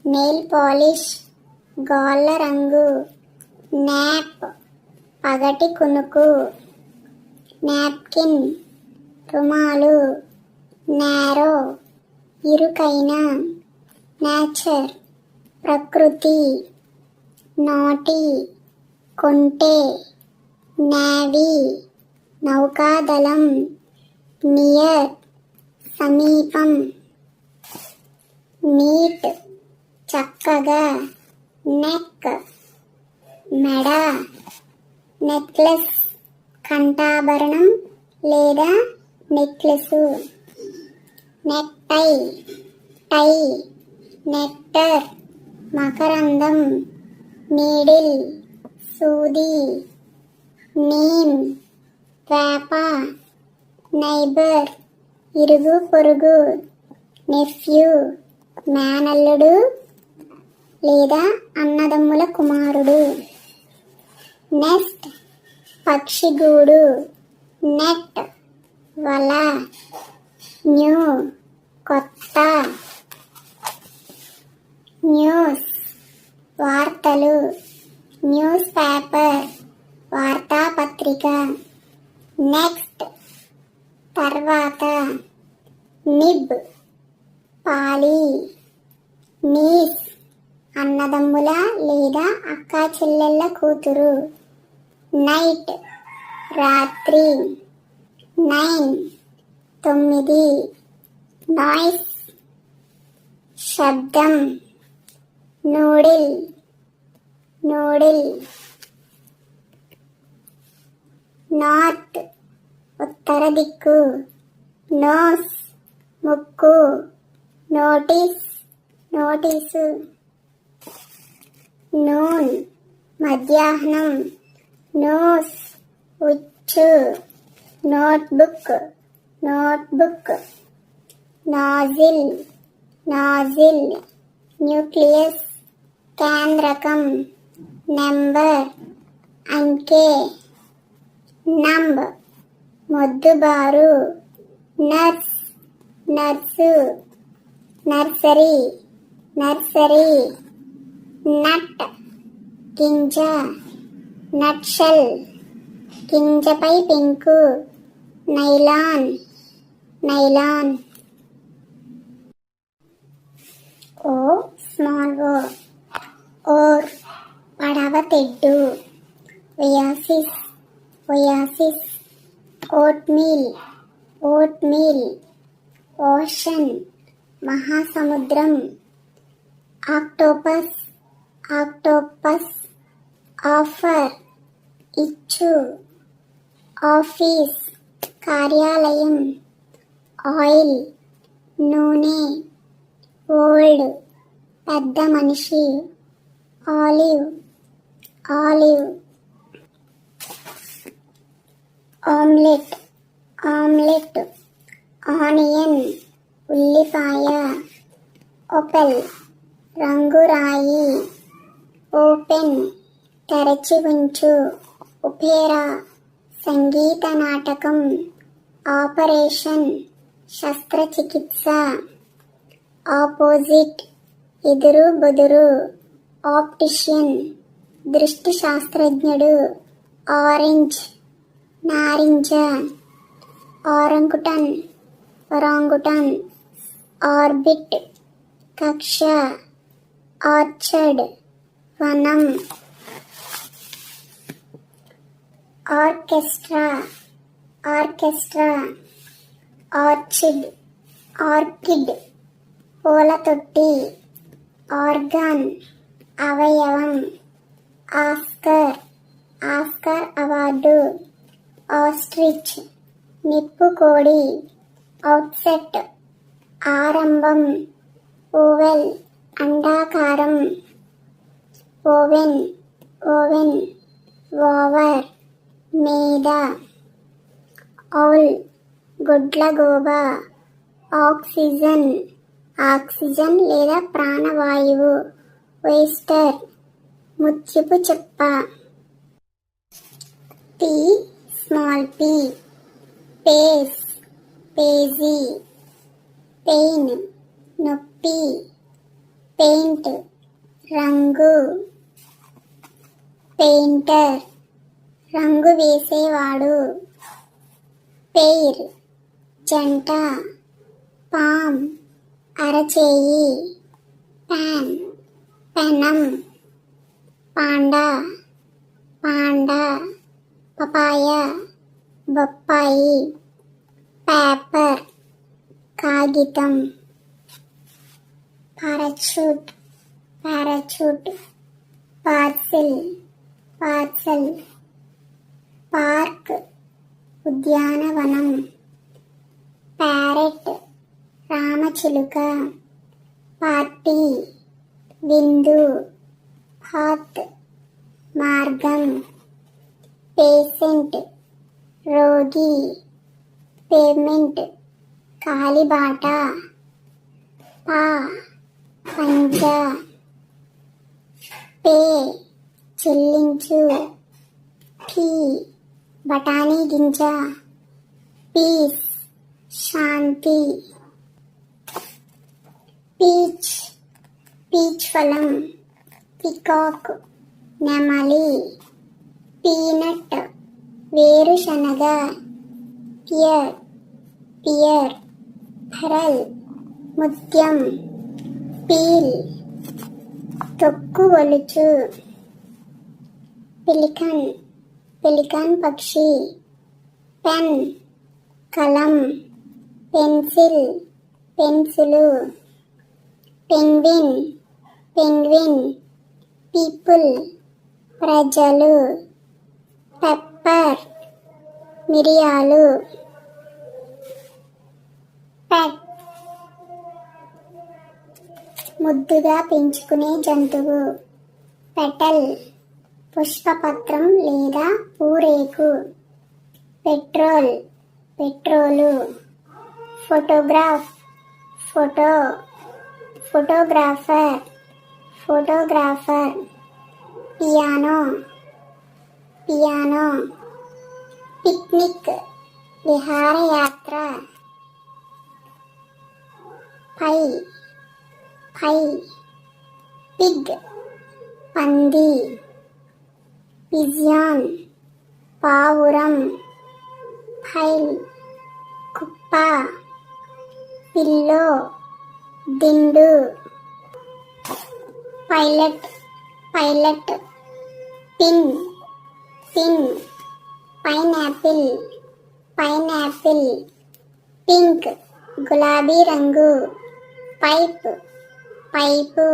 నెయిల్ పాలిష్ గోళ్ళ రంగు నాప్ పగటి కునుకు నాప్కిన్ రుమాలు నారో ఇరుకైన నేచర్ ప్రకృతి నాటి కొంటె నేవీ నౌకాదళం నియర్ సమీపం నీట్ చక్కగా నెక్ మెడ నెక్లెస్ కంఠాభరణం లేదా నెక్లెసు నెక్ టై నెక్టర్ మకరందం నీడిల్ సూది నీమ్ వేప నైబర్ ఇరుగు పొరుగు నెఫ్యూ మేనల్లుడు లేదా అన్నదమ్ముల కుమారుడు. నెస్ట్ పక్షిగూడు, నెట్ వల, న్యూ కొత్త, న్యూస్ వార్తలు, న్యూస్ పేపర్ వార్తాపత్రిక. నెక్స్ట్ తర్వాత, నిబ్ పాలి, నీస్ అన్నదమ్ముల లేదా అక్కా చెల్లెళ్ళ కూతురు. నైట్ రాత్రి, నైన్ 9, నాయిస్ శబ్దం, నూడిల్ నూడిల్. నార్త్ ఉత్తర దిక్కు, నోస్ ముక్కు, నోటీస్ నోటీసు. నూన్ మధ్యాహ్నం, నోస్ ఉచ్చు, notebook notebook. Nozzle nozzle nucleus కేంద్రకం, నెంబర్ అంకె. Numb మొద్దుబారు, nurse nurse, nursery nursery. Nut గింజ, నట్షెల్ గింజపై పెంకు, nylon nylon. O small oar పడవ తెడ్డు, oasis oasis. Oatmeal oatmeal. Ocean మహాసముద్రం. Octopus octopus. ఆఫర్ ఇచ్చు. ఆఫీస్ కార్యాలయం. ఆయిల్ నూనె. ఓల్డ్ పెద్ద మనిషి. Olive olive. Omelette omelette. Onion ఉల్లిపాయ. ఓపెల్ రంగురాయి. ఓపెన్ తెరచి ఉంచు. ఒపేరా సంగీత నాటకం. ఆపరేషన్ శస్త్రచికిత్స. ఆపోజిట్ ఎదురు బెదురు. ఆప్టిషియన్ దృష్టి శాస్త్రజ్ఞుడు. ఆరెంజ్ నారింజ. Orangutan orangutan. ఆర్బిట్ కక్ష. ఆర్చర్డ్ వనం. Orchestra orchestra. ఆర్చిడ్ ఆర్కిడ్ పూల తొట్టి. ఆర్గాన్ అవయవం. Oscar Oscar award. ఆస్ట్రిచ్ నిప్పుకోడి. అవుట్సెట్ ఆరంభం. ఓవెల్ అండాకారం. Oven oven. ఓవర్ మీద. ఔల్ గుడ్లగూబ. ఆక్సిజన్ ఆక్సిజన్ లేదా ప్రాణవాయువు. oyster ముత్యపు చెప్ప. P small P. Page page. Pain నొప్పి. పెయింట్ రంగు. పెయింటర్ రంగు వేసేవాడు. పెయిర్ జంట. పామ్ అరచేయి. పాన్ పెనం. Panda panda. పపాయ బొప్పాయి. పేపర్ కాగితం. Parachute parachute. Parcel parcel. Park ఉద్యానవనం. ప్యారెట్ రామచిలుక. పార్టీ విందు. పాత్ మార్గం. పేషెంట్ రోగి. పేమెంట్ కాలిబాట. పా పంజ, పే చెల్లించు, పీ బఠానీ గింజ, పీస్ శాంతి, పీచ్ పీచ్ ఫలం, పికాక్ నెమలి, పీనట్ వేరుశనగ, పియర్ పియర్, పెరల్ ముత్యం, పీల్ తొక్కు ఒలుచు, పెలికన్ పెలికన్ పక్షి, పెన్ కలం, pencil pencil, penguin penguin, people ప్రజలు, పెప్పర్ మిరియాలు, పెట్ ముద్దుగా పెంచుకునే జంతువు, పెటల్ పుష్పపత్రం లేదా పూరేకు, petrol petrol, photograph photo photographer photographer, piano piano, picnic విహారయాత్ర, పై పై, పిగ్ పంది, పిజియాన్ పావురం, ఫైల్ కుప్ప, పిల్లో దిండు, pilot pilot, pin pin, pineapple pineapple, pink గులాబీ రంగు, pipe pipe,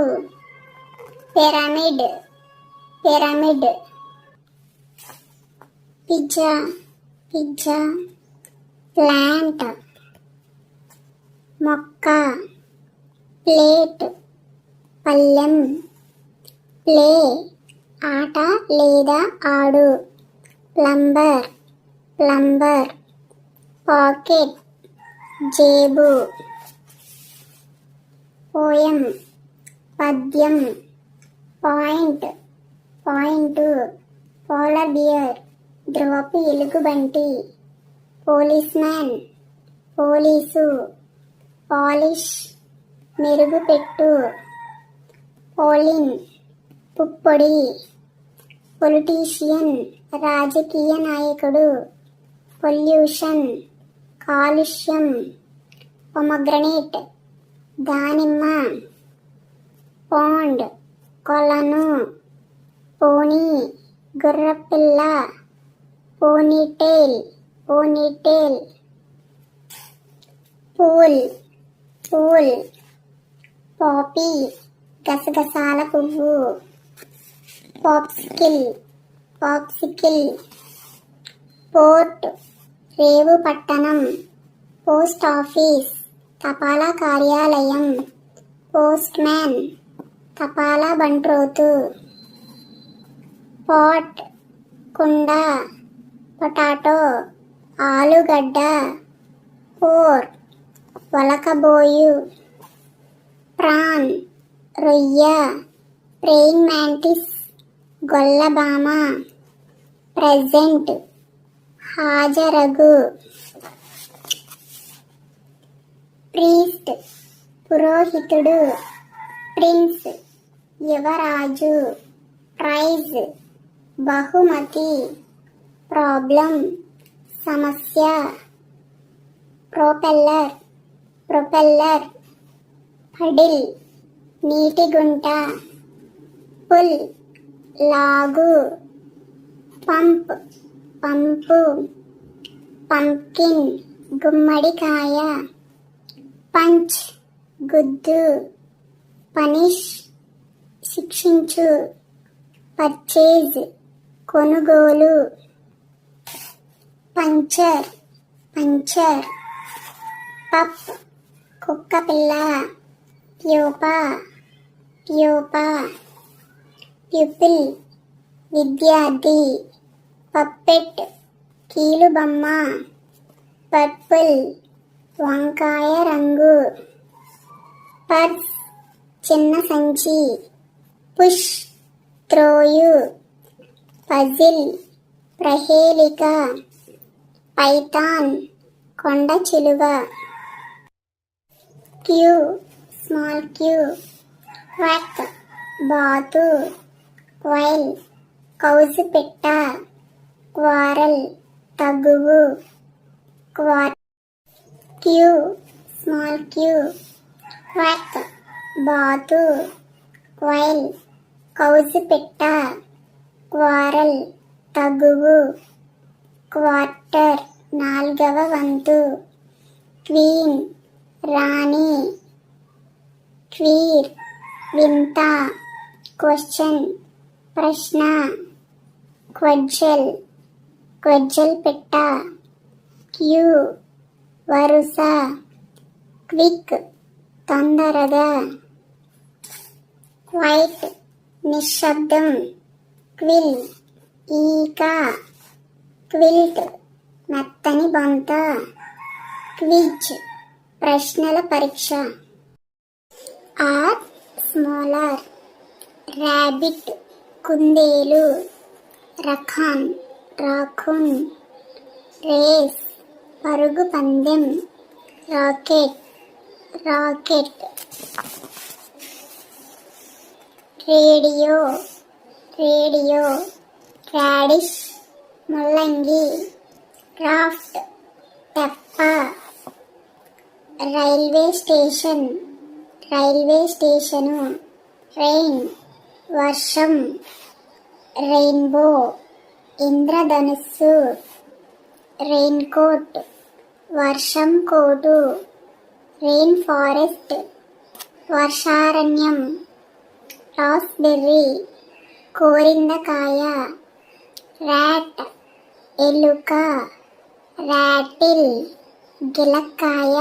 pyramid pyramid, pizza pizza, plant మొక్క, ప్లేట్ పళ్ళెం, ప్లే ఆట లేదా ఆడు, ప్లంబర్ ప్లంబర్, పాకెట్ జేబు, పోయం పద్యం, పాయింట్ పాయింటు, పోలార్ బియర్ ధ్రువపు ఎలుగుబంటి, పోలీస్ మ్యాన్ పోలీసు, పాలిష్ మెరుగుపెట్టు, పోలిన్ పుప్పొడి, పొలిటీషియన్ రాజకీయ నాయకుడు, పొల్యూషన్ కాలుష్యం, పొమగ్రనేట్ దానిమ్మ, పాండ్ కొలను, పోనీ గుర్రపిల్ల, ponytail ponytail, pool pool, poppy గసగసాల పువ్వు, పాప్సికిల్ పాప్సికిల్, పోర్ట్ రేవు పట్టణం, పోస్ట్ ఆఫీస్ తపాలా కార్యాలయం, పోస్ట్ మ్యాన్ తపాలా బంట్రోతు, పాట్ కుండ, పొటాటో ఆలుగడ్డ, పోర్ వలకబోయు, ప్రాన్ రొయ్య, ప్రెయిన్ మ్యాంటిస్ గొల్లభామ, ప్రెజెంట్ హాజరగు, ప్రీస్ట్ పురోహితుడు, ప్రిన్స్ యువరాజు, ప్రైజ్ బహుమతి, ప్రాబ్లం సమస్య, ప్రొపెల్లర్ ప్రొపెల్లర్, పడిల్ నీటి గుంట, పుల్ లాగు, పంప్ పంపు, పంకిన్ గుమ్మడికాయ, పంచ్ గుద్దు, పనిష్ శిక్షించు, పర్చేజ్ కొనుగోలు, పంచర్ పంచర్, పప్ కుక్కపిల్ల, ప్యూపా ప్యూపా, ప్యూపిల్ విద్యార్థి, పప్పెట్ కీలుబొమ్మ, పర్పుల్ వంకాయ రంగు, పర్స్ చిన్న సంచి, పుష్ త్రోయు, పజిల్ ప్రహేళిక, పైథాన్ కొండ చిలువ, క్యూ స్మాల్ క్యూ, క్వాక్ బాతు, క్వైల్ కౌజు పిట్ట, క్వారల్ తగువు, క్యూ స్మాల్ క్యూ, క్వాక్ బాతు, క్వైల్ కౌజు పిట్ట, క్వారల్ తగువు, క్వార్టర్ నాల్గవ వంతు, క్వీన్ రాణి, క్వీర్ వింత, క్వశ్చన్ ప్రశ్న, క్వడ్జల్ క్వడ్జల్ పిట్ట, క్యూ వరుస, క్విక్ తొందరగా, క్వైట్ నిశ్శబ్దం, క్విల్ ఈక, క్విల్ట్ మెత్తని బొంత, క్విజ్ ప్రశ్నల పరీక్ష. ఆర్ స్మాలర్ ర్యాబిట్ కుందేలు, రఖాన్ రాఖున్, రేస్ పరుగు పందెం, rocket rocket, radio radio, radish ముల్లంగి, క్రాఫ్ట్ తెప్ప, railway station railway station, rain వర్షం, రెయిన్బో ఇంద్రధనుస్సు, రెయిన్ కోట్ వర్షం కోటు, రెయిన్ ఫారెస్ట్ వర్షారణ్యం, రాస్బెర్రీ కోరిందకాయ, ర్యాట్ ఎలుక, ర్యాటిల్ గిలక్కాయ,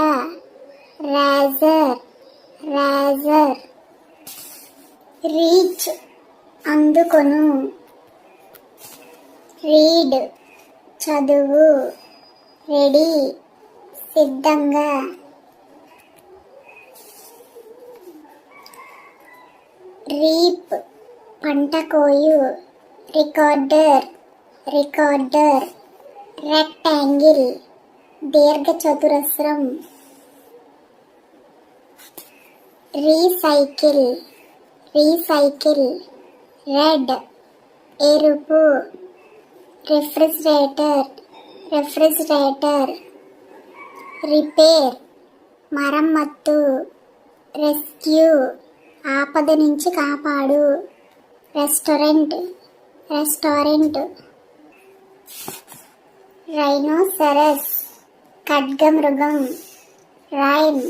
రాజర్ రాజర్, రీచ్ అందుకొను, రీడ్ చదువు, రెడీ సిద్ధంగా, రీప్ పంట కోయు, రికార్డర్ రికార్డర్, రెక్టాంగిల్ దీర్ఘచతురస్రం, రీసైకిల్ రీసైకిల్, రెడ్ ఎరుపు, రిఫ్రిజిరేటర్ రిఫ్రిజిరేటర్, రిపేర్ మరమ్మత్తు, రెస్క్యూ ఆపద నుంచి కాపాడు, రెస్టారెంట్ రెస్టారెంట్, రైనోసరస్ ఖడ్గమృగం, రైమ్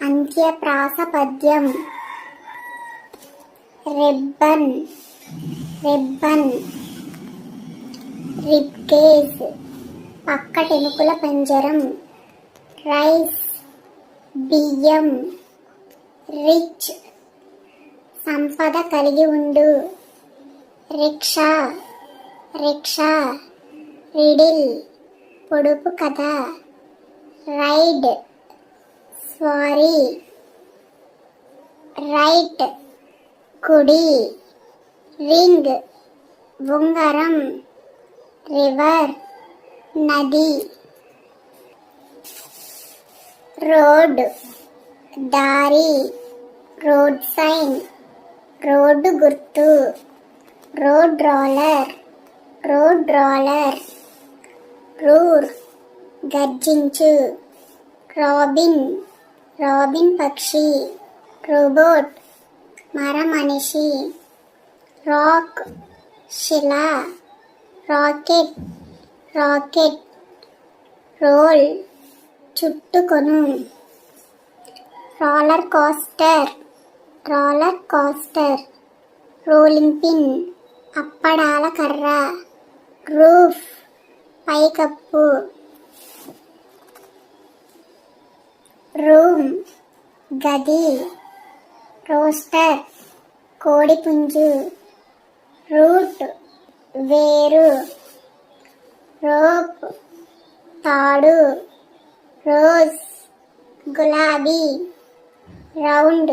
అంత్యప్రాస పద్యం, రిబ్బన్ రిబ్బన్, రిబ్కేజ్ పక్కటెముకల పంజరం, రైస్ బియ్యం, రిచ్ సంపద కలిగి ఉండు, రిక్షా రిక్షా, రిడిల్ పొడుపు కథ, రైడ్ స్వారీ, రైట్ కుడి, రింగ్ ఉంగరం, రివర్ నది, రోడ్ దారి, రోడ్ సైన్ రోడ్డు గుర్తు, road roller road roller, roar గర్జించు, రాబిన్ రాబిన్ పక్షి, రోబోట్ మరమనిషి, రాక్ శిల, రాకెట్ రాకెట్, రోల్ చుట్టుకొను, roller coaster roller coaster, rolling pin అప్పడాల కర్ర, రూఫ్ పైకప్పు, రూమ్ గది, రోస్టర్ కోడిపుంజు, రూట్ వేరు, రోప్ తాడు, రోజ్ గులాబీ, రౌండ్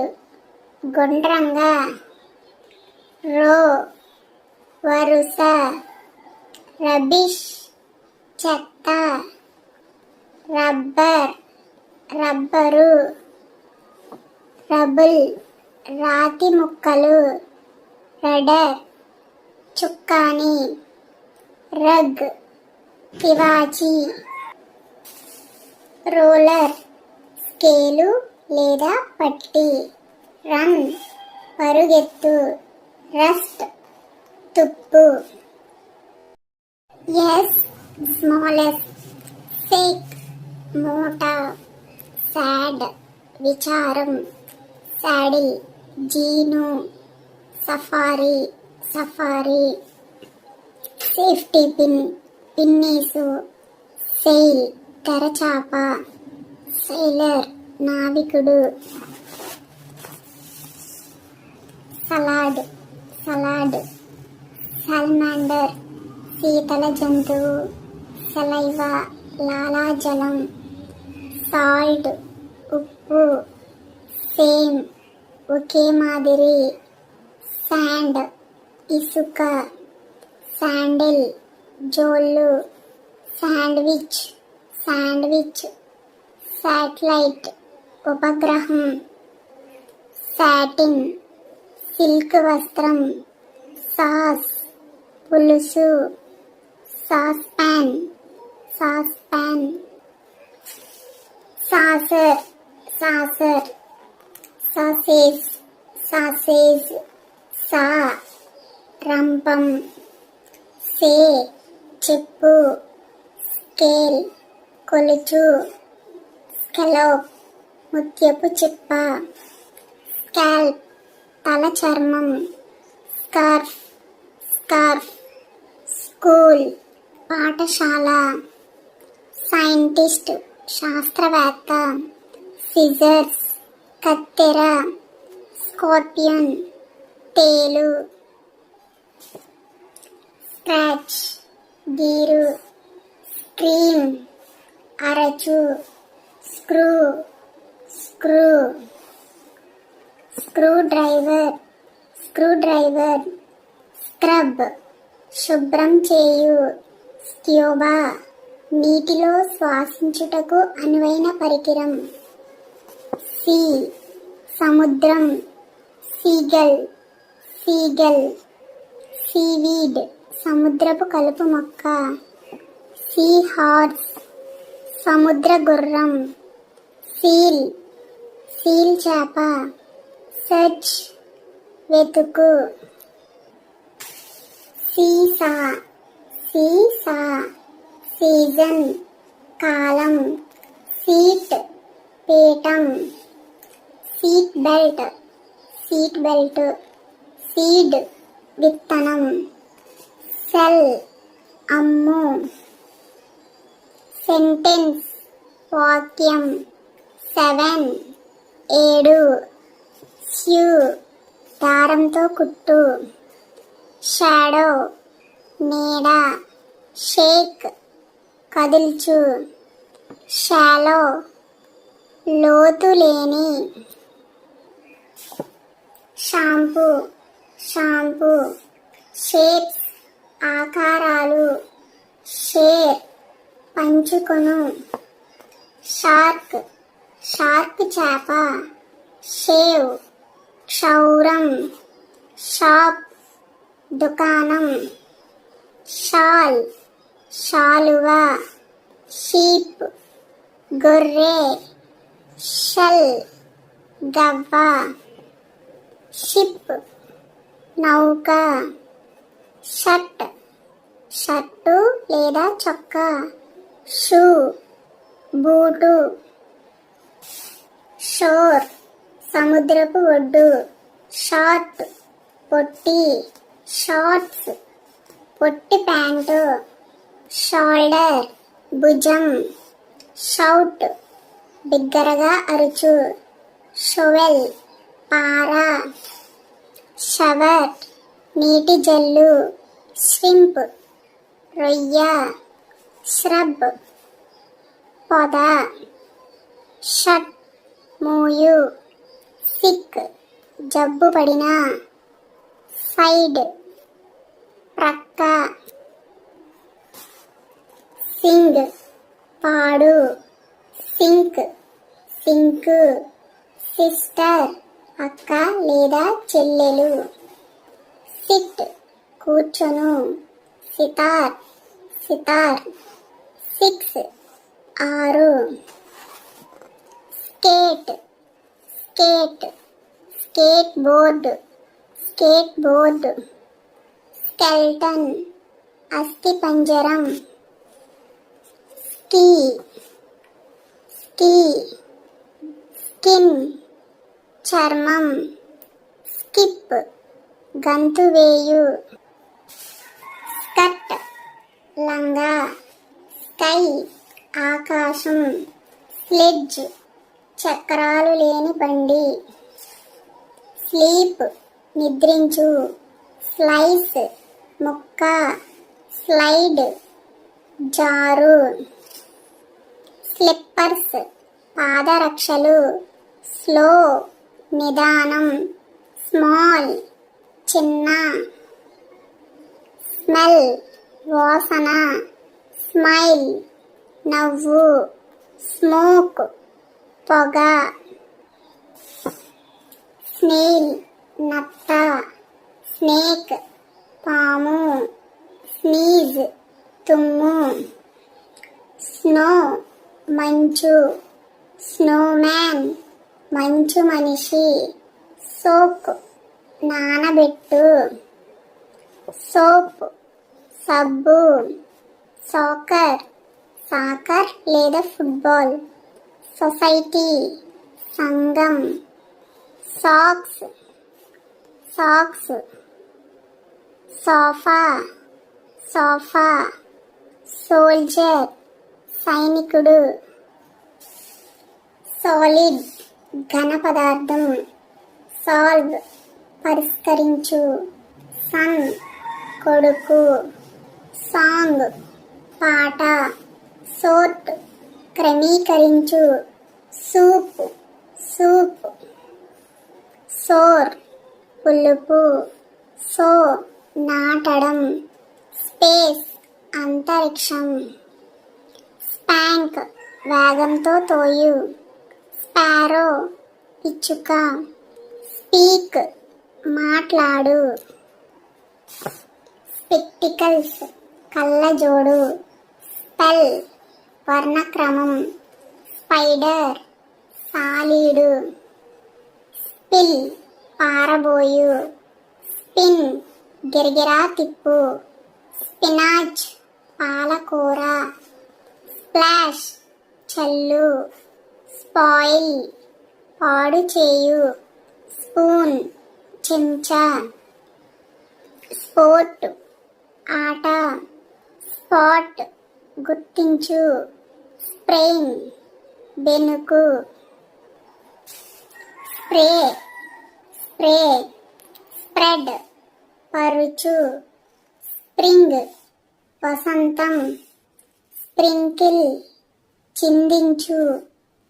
గుండ్రంగా, రో వరుస, రబిష్ చెత్త, రబ్బర్ రబ్బరు, రబుల్ రాతి ముక్కలు, రడర్ చుక్కాని, రగ్ తివాచి, రోలర్ స్కేలు లేదా పట్టి, రన్ పరుగెత్తు, రస్ట్ తుప్పు. ఎస్ స్మాలెస్ట్, ఫేక్ మూట, సాడ్ విచారం, సాడిల్ జీను, సఫారీ సఫారీ, సేఫ్టీ పిన్ పిన్నీసు, సెయిల్ తెరచాప, సెయిలర్ నావికుడు, సలాడ్ సలాడ్, సాల్మాండర్ శీతల జంతువు, సలైవా లాలాజలం, సాల్ట్ ఉప్పు, సేమ్ ఒకే మాదిరి, శాండ్ ఇసుక, శాండిల్ జోళ్ళు, శాండ్విచ్ శాండ్విచ్, శాటిలైట్ ఉపగ్రహం, సాటిన్ సిల్క్ వస్త్రం, సాస్ పులుసు, saucepan saucer saucer, sausage sausage, saw రంపం, సే చెప్పు, స్కేల్ కొలుచు, స్కెలోప్ ముత్యపు చిప్ప, స్కాల్ప్ తల చర్మం, స్కార్ఫ్ స్కార్ఫ్, స్కూల్ పాఠశాల, సైంటిస్ట్ శాస్త్రవేత్త, సిజర్స్ కత్తెర, స్కార్పియన్ తేలు, స్క్రాచ్ గీరు, స్క్రీమ్ అరచు, screw screw, screwdriver scrub శుభ్రం చేయు, స్క్యూబా నీటిలో శ్వాసించుటకు అనువైన పరికరం, సీ సముద్రం, సీగల్ సీవీడ్ సముద్రపు కలుపు మొక్క, సీ హార్స్ సముద్ర గుర్రం, సీల్ చేప, సెర్చ్ వెతుకు, సీసా సీజన్ కాలం, సీట్ పీఠం, సీట్ బెల్ట్ సీడ్ విత్తనం, సెల్ అమ్ము, సెంటెన్స్ వాక్యం, 7 7, స్యూ దారంతో కుట్టు, షాడో నీడ, షేక్ కదిల్చు, షాలో లోతు లేని, షాంపూ షేప్స్ ఆకారాలు, షేర్ పంచుకొను, షార్క్ చేప, షేవ్ క్షౌరం, షాప్ దుకాణం, షాల్ శాలువ, షీప్ గొర్రె, షల్ గవ్వ, షిప్ నౌక, షర్టు లేదా చొక్కా, షూ బూటు, షోర్ సముద్రపు ఒడ్డు, షార్ట్ పొట్టి, షార్ట్స్ పొట్టి ప్యాంటు, షోల్డర్ భుజం, షౌట్ బిగ్గరగా అరుచు, షోవెల్ పార, షవర్ నీటి జల్లు, ష్రింప్ రొయ్య, ష్రబ్ పొద, షట్ మూయు, సిక్ జబ్బు పడిన, సైడ్ ప్రక్క, సింగ్ పాడు, సింక్ సింక్, సిస్టర్ అక్క లేదా చెల్లెలు, సిట్ కూర్చొను, సితార్ సితార్, సిక్స్ ఆరు, skate skate, skateboard skateboard, skeleton అస్థి పంజరం, స్కీ స్కీ, స్కిన్ చర్మం, స్కిప్ గంతువేయు, స్కర్ట్ లంగా, స్కై ఆకాశం, స్లెడ్జ్ చక్రాలు లేని బండి, స్లీప్ నిద్రించు, స్లైస్ ముక్క, స్లైడ్ జారు, స్లిప్పర్స్ పాదరక్షలు, స్లో నిదానం, స్మాల్ చిన్న, స్మెల్ వాసన, స్మైల్ నవ్వు, స్మోక్ పొగ, స్నేల్ నత్త, స్నేక్ పాము, స్నీజ్ తుమ్ము, స్నో మంచు, స్నోమ్యాన్ మంచు మనిషి, సోక్ నానబెట్టు, సోప్ సబ్బు, సాకర్ సాకర్ లేదా ఫుట్బాల్, సొసైటీ సంఘం, socks socks, sofa sofa, soldier సైనికుడు, సాలిడ్ ఘన పదార్థం, సాల్వ్ పరిష్కరించు, సన్ కొడుకు, సాంగ్ పాట, సోర్ట్ క్రమీకరించు, సూప్ సూప్, సోర్ పులుపు, సో నాటడం, స్పేస్ అంతరిక్షం, స్పాంక్ వేగంతో తోయు, స్పారో పిచ్చుక, స్పీక్ మాట్లాడు, స్పెక్టికల్స్ కళ్ళజోడు, స్పెల్ వర్ణక్రమం, స్పైడర్ సాలీడు, స్పిల్ పారబోయు, స్పిన్ గిరిగిరా తిప్పు, స్పినాచ్ పాలకూర, స్ప్లాష్ చల్లు, స్పాయిల్ పాడు చేయు, స్పూన్ చెంచా, స్పోర్ట్ ఆట, స్పాట్ గుర్తించు, స్ప్రెయిన్ బెనుకు, స్ప్రే స్ప్రే, స్ప్రెడ్ పరుచు, స్ప్రింగ్ వసంతం, స్ప్రింకిల్ చిందించు,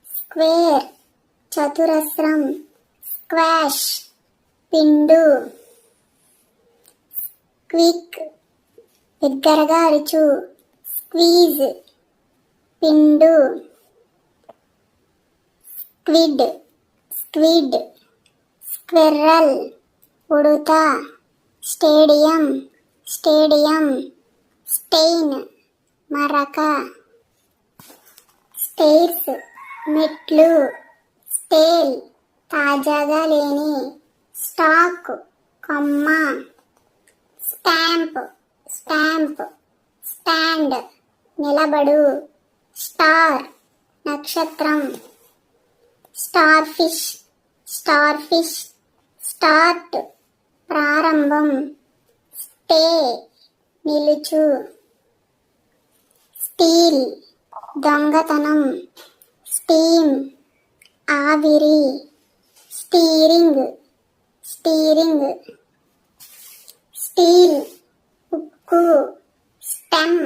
స్క్వేర్ చతురస్రం, స్క్వాష్ పిండు, క్విక్ బిగ్గరగా అరుచు, స్క్వీజ్ పిండు, స్క్విడ్ స్క్విడ్, స్క్విర్రల్ ఉడుత, స్టేడియం స్టేడియం, స్టెయిన్ మరక, స్టేర్స్ మెట్లు, స్టేల్ తాజాగా లేని, స్టాక్ కొమ్మ, స్టాంప్ స్టాంప్, స్టాండ్ నిలబడు, స్టార్ నక్షత్రం, starfish starfish, start ప్రారంభం, స్టే నిలుచు, స్టీల్ దొంగతనం, స్టీమ్ ఆవిరి, స్టీరింగ్ స్టీరింగ్, స్టీల్ ఉక్కు, స్టెమ్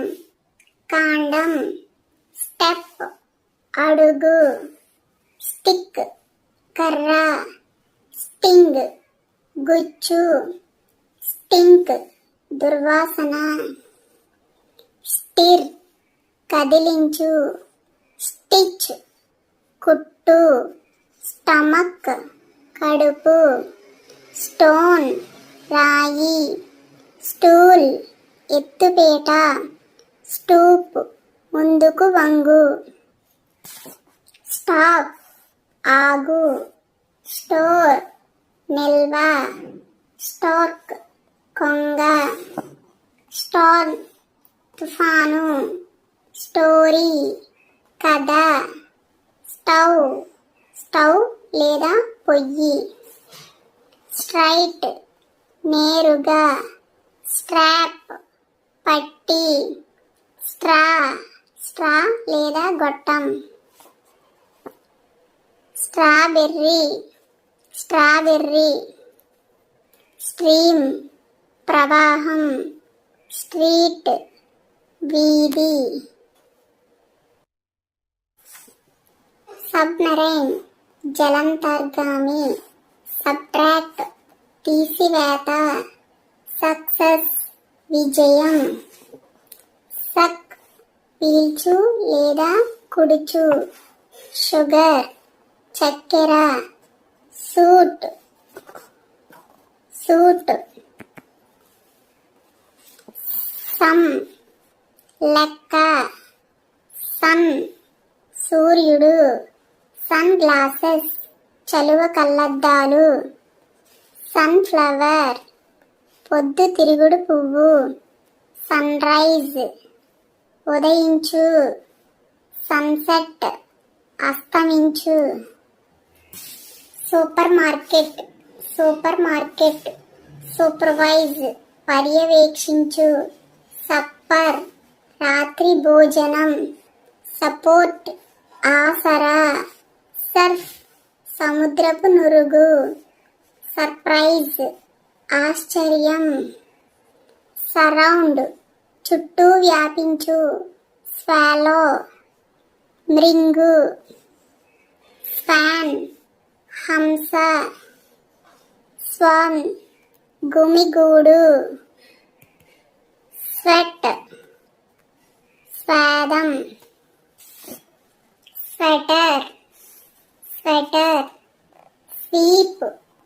కాండం, స్టెప్ అడుగు, స్టిక్ కర్ర, స్టింగ్ గుచ్చు, స్టింక్ దుర్వాసన, స్టిర్ కదిలించు, స్టిచ్ కుట్టు, స్టమక్ కడుపు, స్టోన్ రాయి, స్టూల్ ఎత్తుపేట, స్టూప్ ముందుకు వంగు, స్టాప్ ఆగు, స్టోర్ నిల్వ, స్టాక్ కొంగ, స్టార్మ్ తుఫాను, స్టోరీ కథ, స్టవ్ స్టవ్ లేదా పొయ్యి, స్ట్రైట్ నేరుగా, స్ట్రాప్ పట్టి, స్ట్రా స్ట్రా లేదా గొట్టం, స్ట్రాబెర్రీ స్ట్రాబెర్రీ, స్ట్రీమ్ ప్రవాహం, స్ట్రీట్ వీధి, సబ్మరైన్ జలంతర్గామి, సబ్ట్రాక్ట్ తీసివేత, సక్సెస్ విజయం, సక్ పీల్చు లేదా కుడుచు, షుగర్ చక్కెర, సూట్ సూట్, సమ్ లెక్క, సన్ సూర్యుడు, సన్ గ్లాసెస్ చలువ కళ్ళద్దాలు, సన్ఫ్లవర్ పొద్దు తిరుగుడు పువ్వు, సన్ రైజ్ ఉదయించు, సన్సెట్ అస్తమించు, సూపర్ మార్కెట్ సూపర్వైజ్ పర్యవేక్షించు, సప్పర్ రాత్రి భోజనం, సపోర్ట్ ఆసరా, సర్ఫ్ సముద్రపు నురుగు, సర్ప్రైజ్ ఆశ్చర్యం, సరౌండ్ చుట్టూ వ్యాపించు, స్వాలో మృంగు, స్పాన్ హంస, స్వాన్ గుమిగూడు, స్వెట్ స్వాదం, స్వెటర్ స్వీప్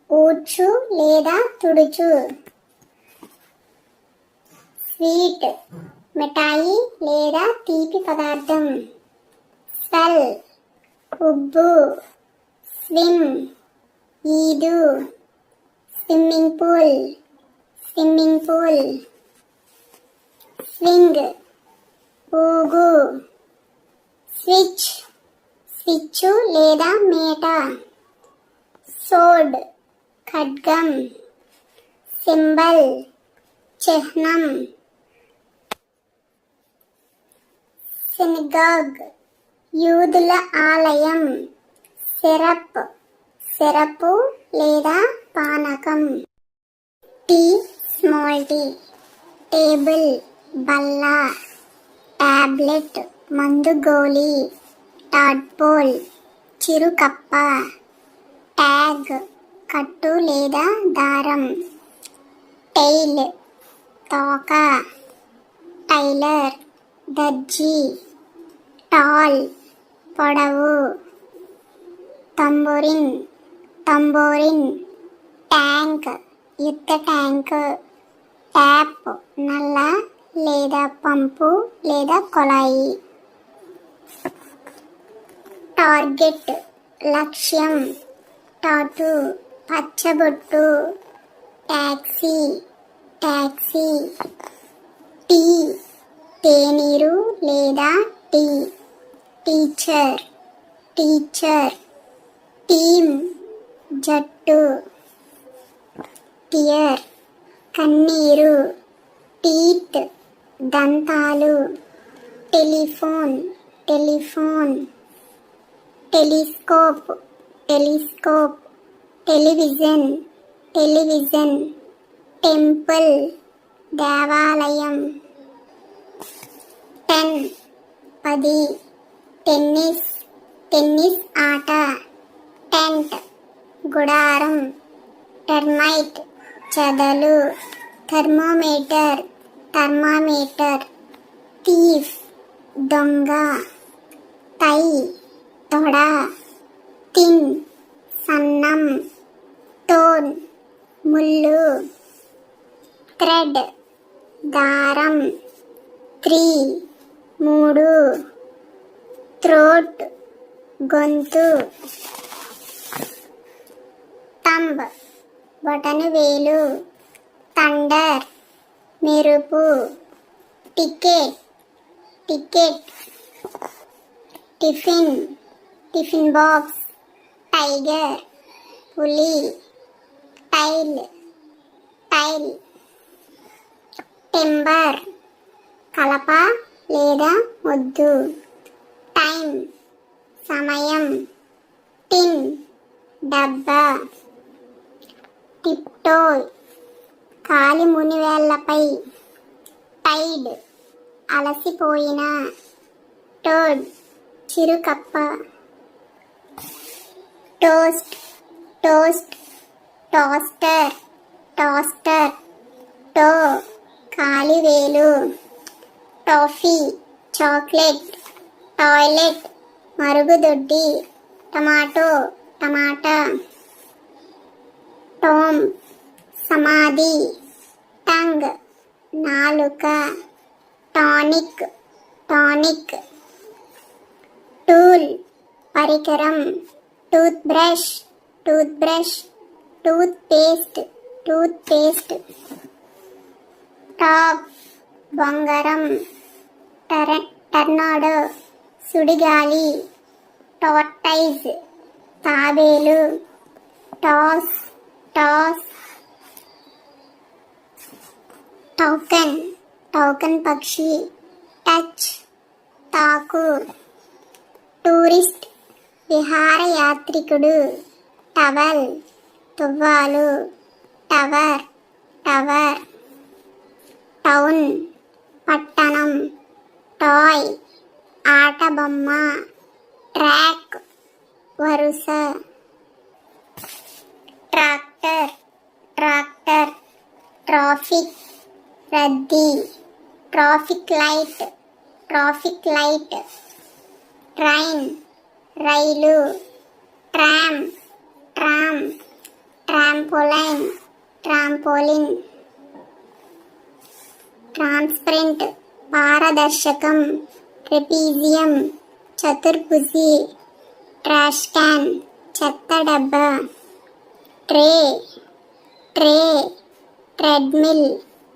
ఊడ్చు లేదా తుడుచు, స్వీట్ మిఠాయి లేదా తీపి పదార్థం, స్వెల్ ఉబ్బు, స్విమ్ ఈదు, స్విమ్మింగ్ పూల్ స్వింగ్ ఊగు, స్విచ్ లేదా మేట, సోడ్ ఖడ్గం, సింబల్ చిహ్నం, సినగాగ్ యూదుల ఆలయం, సిరప్ లేదా పానకం, టీ స్మాల్ టీ, టేబుల్ బల్ల, టాబ్లెట్ మందు గోళీ, టాడ్పోల్ చిరుకప్ప, ట్యాగ్ కట్టు లేదా దారం, టెయిల్ తోక, టైలర్ దర్జీ, టాల్ పొడవు, తంబోరిన్ ట్యాంక్ యుద్ధ ట్యాంక్, ట్యాప్ నల్ల లేదా పంపు లేదా కొళాయి, టార్గెట్ లక్ష్యం, టాటూ పచ్చబొట్టు, టాక్సీ టీ తేనీరు లేదా టీ, టీచర్ టీమ్ జట్టు, టియర్ కన్నీరు, టీత్ దంతాలు, టెలిఫోన్ టెలిస్కోప్ టెలివిజన్ టెంపుల్ దేవాలయం, 10 టెన్నిస్ ఆట, టెంట్ గుడారం, టర్మైట్ చెదలు, థర్మోమీటర్ థర్మామీటర్, థీఫ్ దొంగ, థై తొడ, థిన్ సన్నం, థోర్న్ ముళ్ళు, థ్రెడ్ దారం, త్రీ మూడు, థ్రోట్ గొంతు, థంబ్ బొటను వేలు, థండర్ మెరుపు, ticket ticket, tiffin tiffin box, tiger పులి, టైల్ టైల్, టింబర్ కలప లేదా మొద్దు, టైం సమయం, టిన్ డబ్బా, టిప్టోయ్ కాలి మునివేళ్లపై, టైడ్ అలసిపోయిన, టోడ్ చిరుకప్ప, toast toast, toaster toaster, toe కాలివేలు, టాఫీ చాక్లెట్, టాయిలెట్ మరుగుదొడ్డి, టమాటో టమాటా, టోమ్ సమాధి, టంగ్ నాలుక, టానిక్ టానిక్, టూల్ పరికరం, toothbrush toothbrush, toothpaste toothpaste, top బొంగరం, టర్నాడో సుడిగాలి, టార్టైజ్ తాబేలు, టాస్ టాస్, టోకెన్ టోకెన్ పక్షి, టచ్ తాకు, టూరిస్ట్ విహారయాత్రికుడు, టవల్ తువ్వాలు, టవర్ టవర్, టౌన్ పట్టణం, టాయ్ ఆట బొమ్మ, ట్రాక్ వరుస, ట్రాక్టర్ ట్రాక్టర్, ట్రాఫిక్ రద్దీ, traffic light traffic light, train రైలు, tram tram, trampoline trampoline, transparent పారదర్శకం, ట్రెపీజియం చతుర్భుజి, ట్రాష్ క్యాన్ చెత్త డబ్బా, ట్రే ట్రే, ట్రెడ్మిల్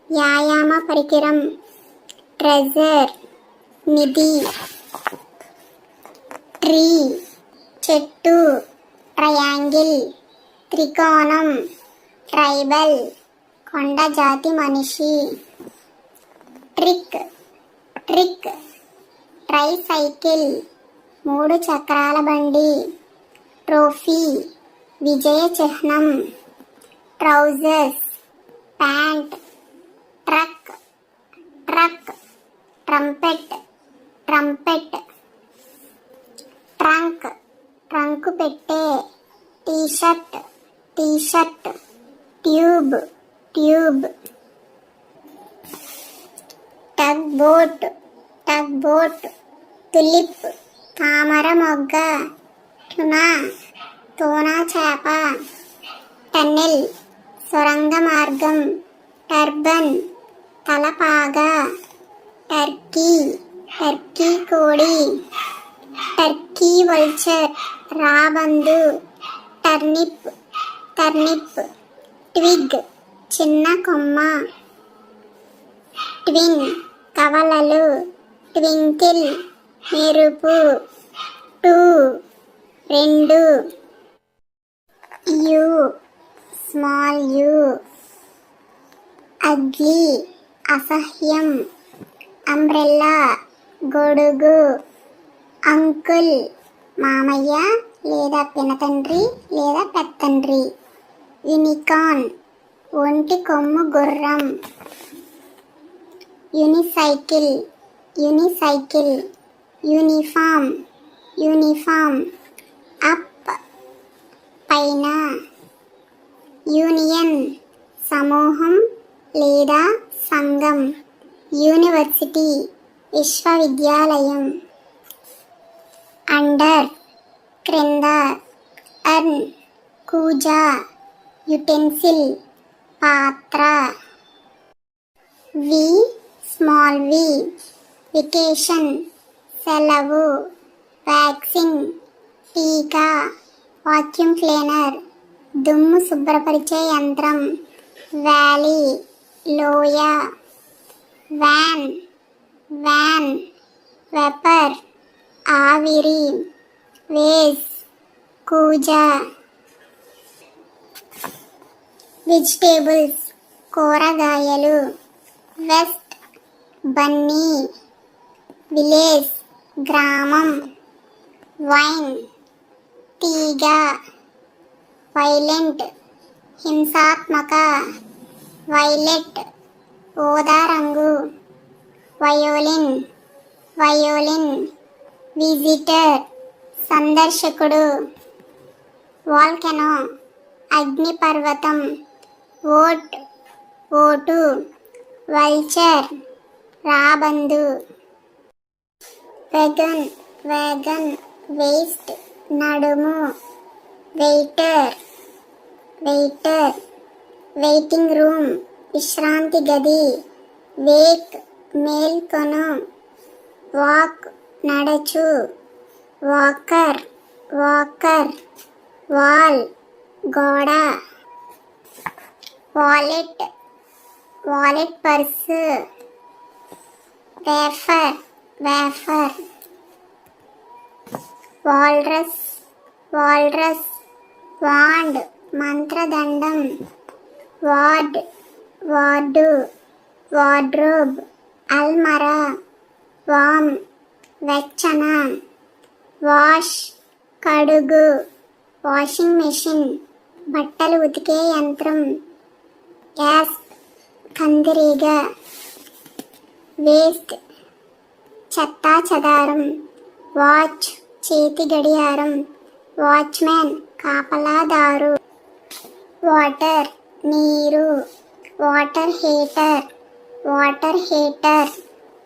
వ్యాయామ పరికరం, ట్రెజర్ నిధి, ట్రీ చెట్టు, ట్రయాంగిల్ త్రికోణం, ట్రైబల్ కొండ జాతి మనిషి, ట్రిక్ ట్రిక్, ట్రైసైకిల్ మూడు చక్రాల బండి, ట్రోఫీ విజయ చిహ్నం, trousers pant, truck truck, trumpet trumpet, trunk trunk పెట్టే, T-shirt T-shirt, tube tube, tugboat tugboat, tulip తామర మొగ్గ, టునా తోనా చేప, టన్నెల్ సొరంగ మార్గం, టర్బన్ తలపాగా, టర్కీ టర్కీ కోడి, టర్కీ వల్చర్ రాబందు, టర్నిప్ టర్నిప్, ట్విగ్ చిన్న కొమ్మ, ట్విన్ కవలలు, ట్వింకిల్ మెరుపు, టూ రెండు, యు స్మాల్ యు, అగ్లీ అసహ్యం, అంబ్రెల్లా గొడుగు, అంకుల్ మామయ్య లేదా పినతండ్రి లేదా పెత్తండ్రి, యూనికార్న్ ఒంటి కొమ్ము గుర్రం, unicycle unicycle, uniform uniform, up పైన, యూనియన్ సమూహం లేదా సంఘం. యూనివర్సిటీ విశ్వవిద్యాలయం. అండర్ క్రింద. అర్న్ కూజ యుటెన్సిల్ పాత్ర. వి స్మాల్ వి వెకేషన్ సెలవు. వ్యాక్సిన్ టీకా. వాక్యూమ్ క్లీనర్ దుమ్ము శుభ్రపరిచే యంత్రం. వ్యాలీ లోయ. వ్యాన్ వ్యాన్ వెపర్ ఆవిరి. వేస్ కూజ. వెజిటేబుల్స్ కూరగాయలు. వెస్ట్ బన్నీ విలేజ్ గ్రామం. వైన్ తీగ. వైలెంట్ హింసాత్మక. వైలెట్ ఊదా రంగు. వయోలిన్ వయోలిన్ విజిటర్ సందర్శకుడు. వాల్కెనో అగ్నిపర్వతం. ఓట్ ఓటు. వల్చర్ రాబందు. వెగన్ వేగన్ వేస్ట్ నడుము. వెయిటర్ వెయిటర్ వెయిటింగ్ రూమ్ విశ్రాంతి గది. వేక్ మేల్కొను. వాక్ నడచు. వాకర్ వాకర్ వాల్ గోడ. వాలెట్ వాలెట్ పర్సు. Wafer wafer. Walrus walrus wand మంత్రదండం. Ward ward. వార్డ్రోబ్ అల్మరా. వామ్ వెచ్చన. వాష్ కడుగు. వాషింగ్ మెషిన్ బట్టలు ఉతికే యంత్రం. గ్యాస్ కందిరీగ. వేస్ట్ చెత్తా చెదారం. వాచ్ చేతి గడియారం. వాచ్మ్యాన్ కాపలాదారు. వాటర్ నీరు. Water heater water heater.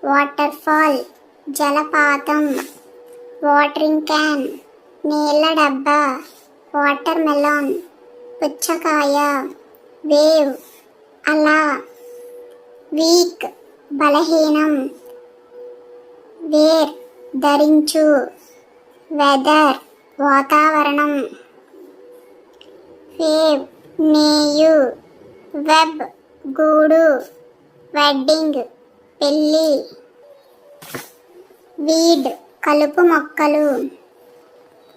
Water fall జలపాతం. వాటరింగ్ క్యాన్ నీళ్ళ డబ్బా. వాటర్ మెలాన్ పుచ్చకాయ. వేవ్ అలా. వీక్ బలహీనం. వేర్ ధరించు. వెదర్ వాతావరణం. వేవ్ నేయు. వెబ్ గూడు. వెడ్డింగ్ పెళ్ళి. వీడ్ కలుపు మొక్కలు.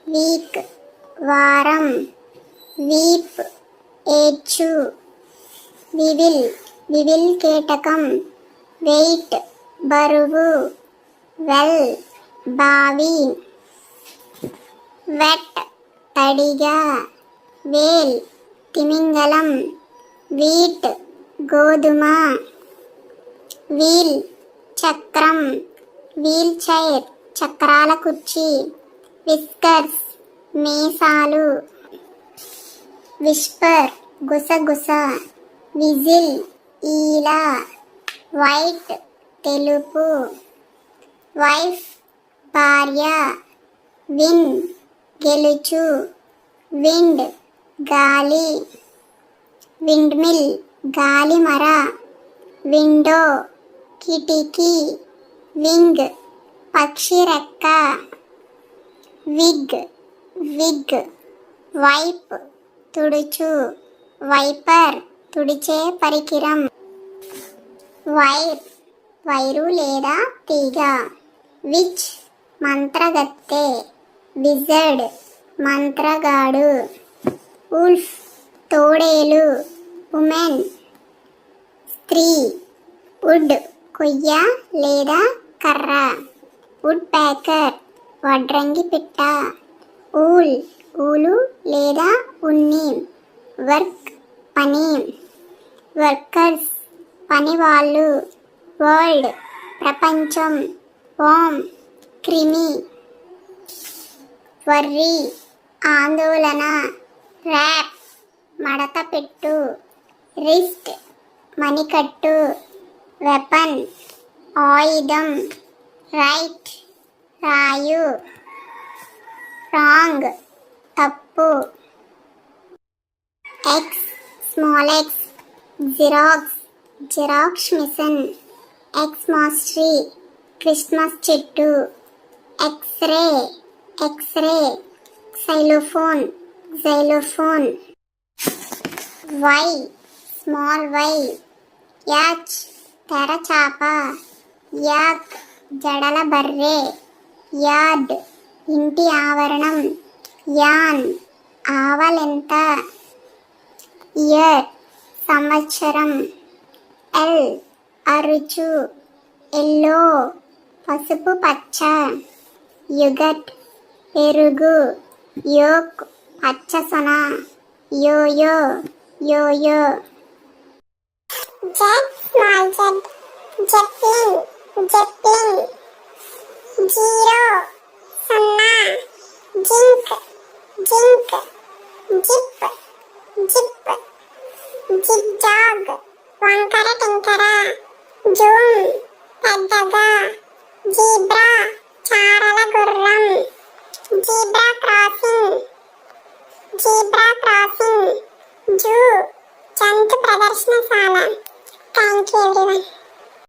వీక్ వారం. వీప్ ఏడ్చు. వివిల్ వివిల్ కీటకం. వెయిట్ బరువు. వెల్ బావి. వెట్ తడిగా. వేల్ తిమింగలం. వీట్ గోధుమ. వీల్ చక్రం. వీల్ చైర్ చక్రాల కుర్చీ. విస్కర్స్ మీసాలు. విస్పర్ గుసగుస. విజిల్ ఈల. వైట్ తెలుపు. వైఫ్ భార్య. విన్ గెలుచు. విండ్ గాలి. విండ్మిల్ గాలిమర. విండో కిటికీ. వింగ్ పక్షి రెక్క. విగ్ విగ్ వైప్ తుడుచు. వైపర్ తుడిచే పరికరం. వైర్ వైరు లేదా తీగ. విచ్ మంత్రగత్తె. విజర్డ్ మంత్రగాడు. ఉల్ఫ్ తోడేలు. ఉమెన్ స్త్రీ. వుడ్ కొయ్య లేదా కర్ర. వుడ్ ప్యాకర్ వడ్రంగి పిట్ట. ఊల్ ఊలు లేదా ఉన్ని. వర్క్ పని. వర్కర్స్ పనివాళ్ళు. వరల్డ్ ప్రపంచం. వామ్ క్రిమి. వర్రీ ఆందోళన. ర్యాప్ మడత పెట్టు. రిస్ట్ మణికట్టు. వెపన్ ఆయుధం. రైట్ రాయు. రాంగ్ తప్పు. X small X xerox xerox machine. Xmas tree Christmas చెట్టు. X-ray X-ray xylophone xylophone. Y small Y yacht తెరచాప. యాక్ జడల బర్రె. యార్డ్ ఇంటి ఆవరణం. యాన్ ఆవలెంత. ఇయర్ సంవత్సరం. ఎల్ అరుచు. ఎల్లో పసుపు పచ్చ. యుగట్ పెరుగు. యోక్ పచ్చసొన. Yo-yo yo-yo. Z small Z zeppelin zeppelin. Zero సున్నా. Zinc zinc. Zip zip. Zigzag వంకర టింకర. జూమ్ పెద్దగా. జీబ్రా చారల గుర్రం. Zebra crossing zebra crossing. Zoo జంతు ప్రదర్శనశాల. Thank you everyone.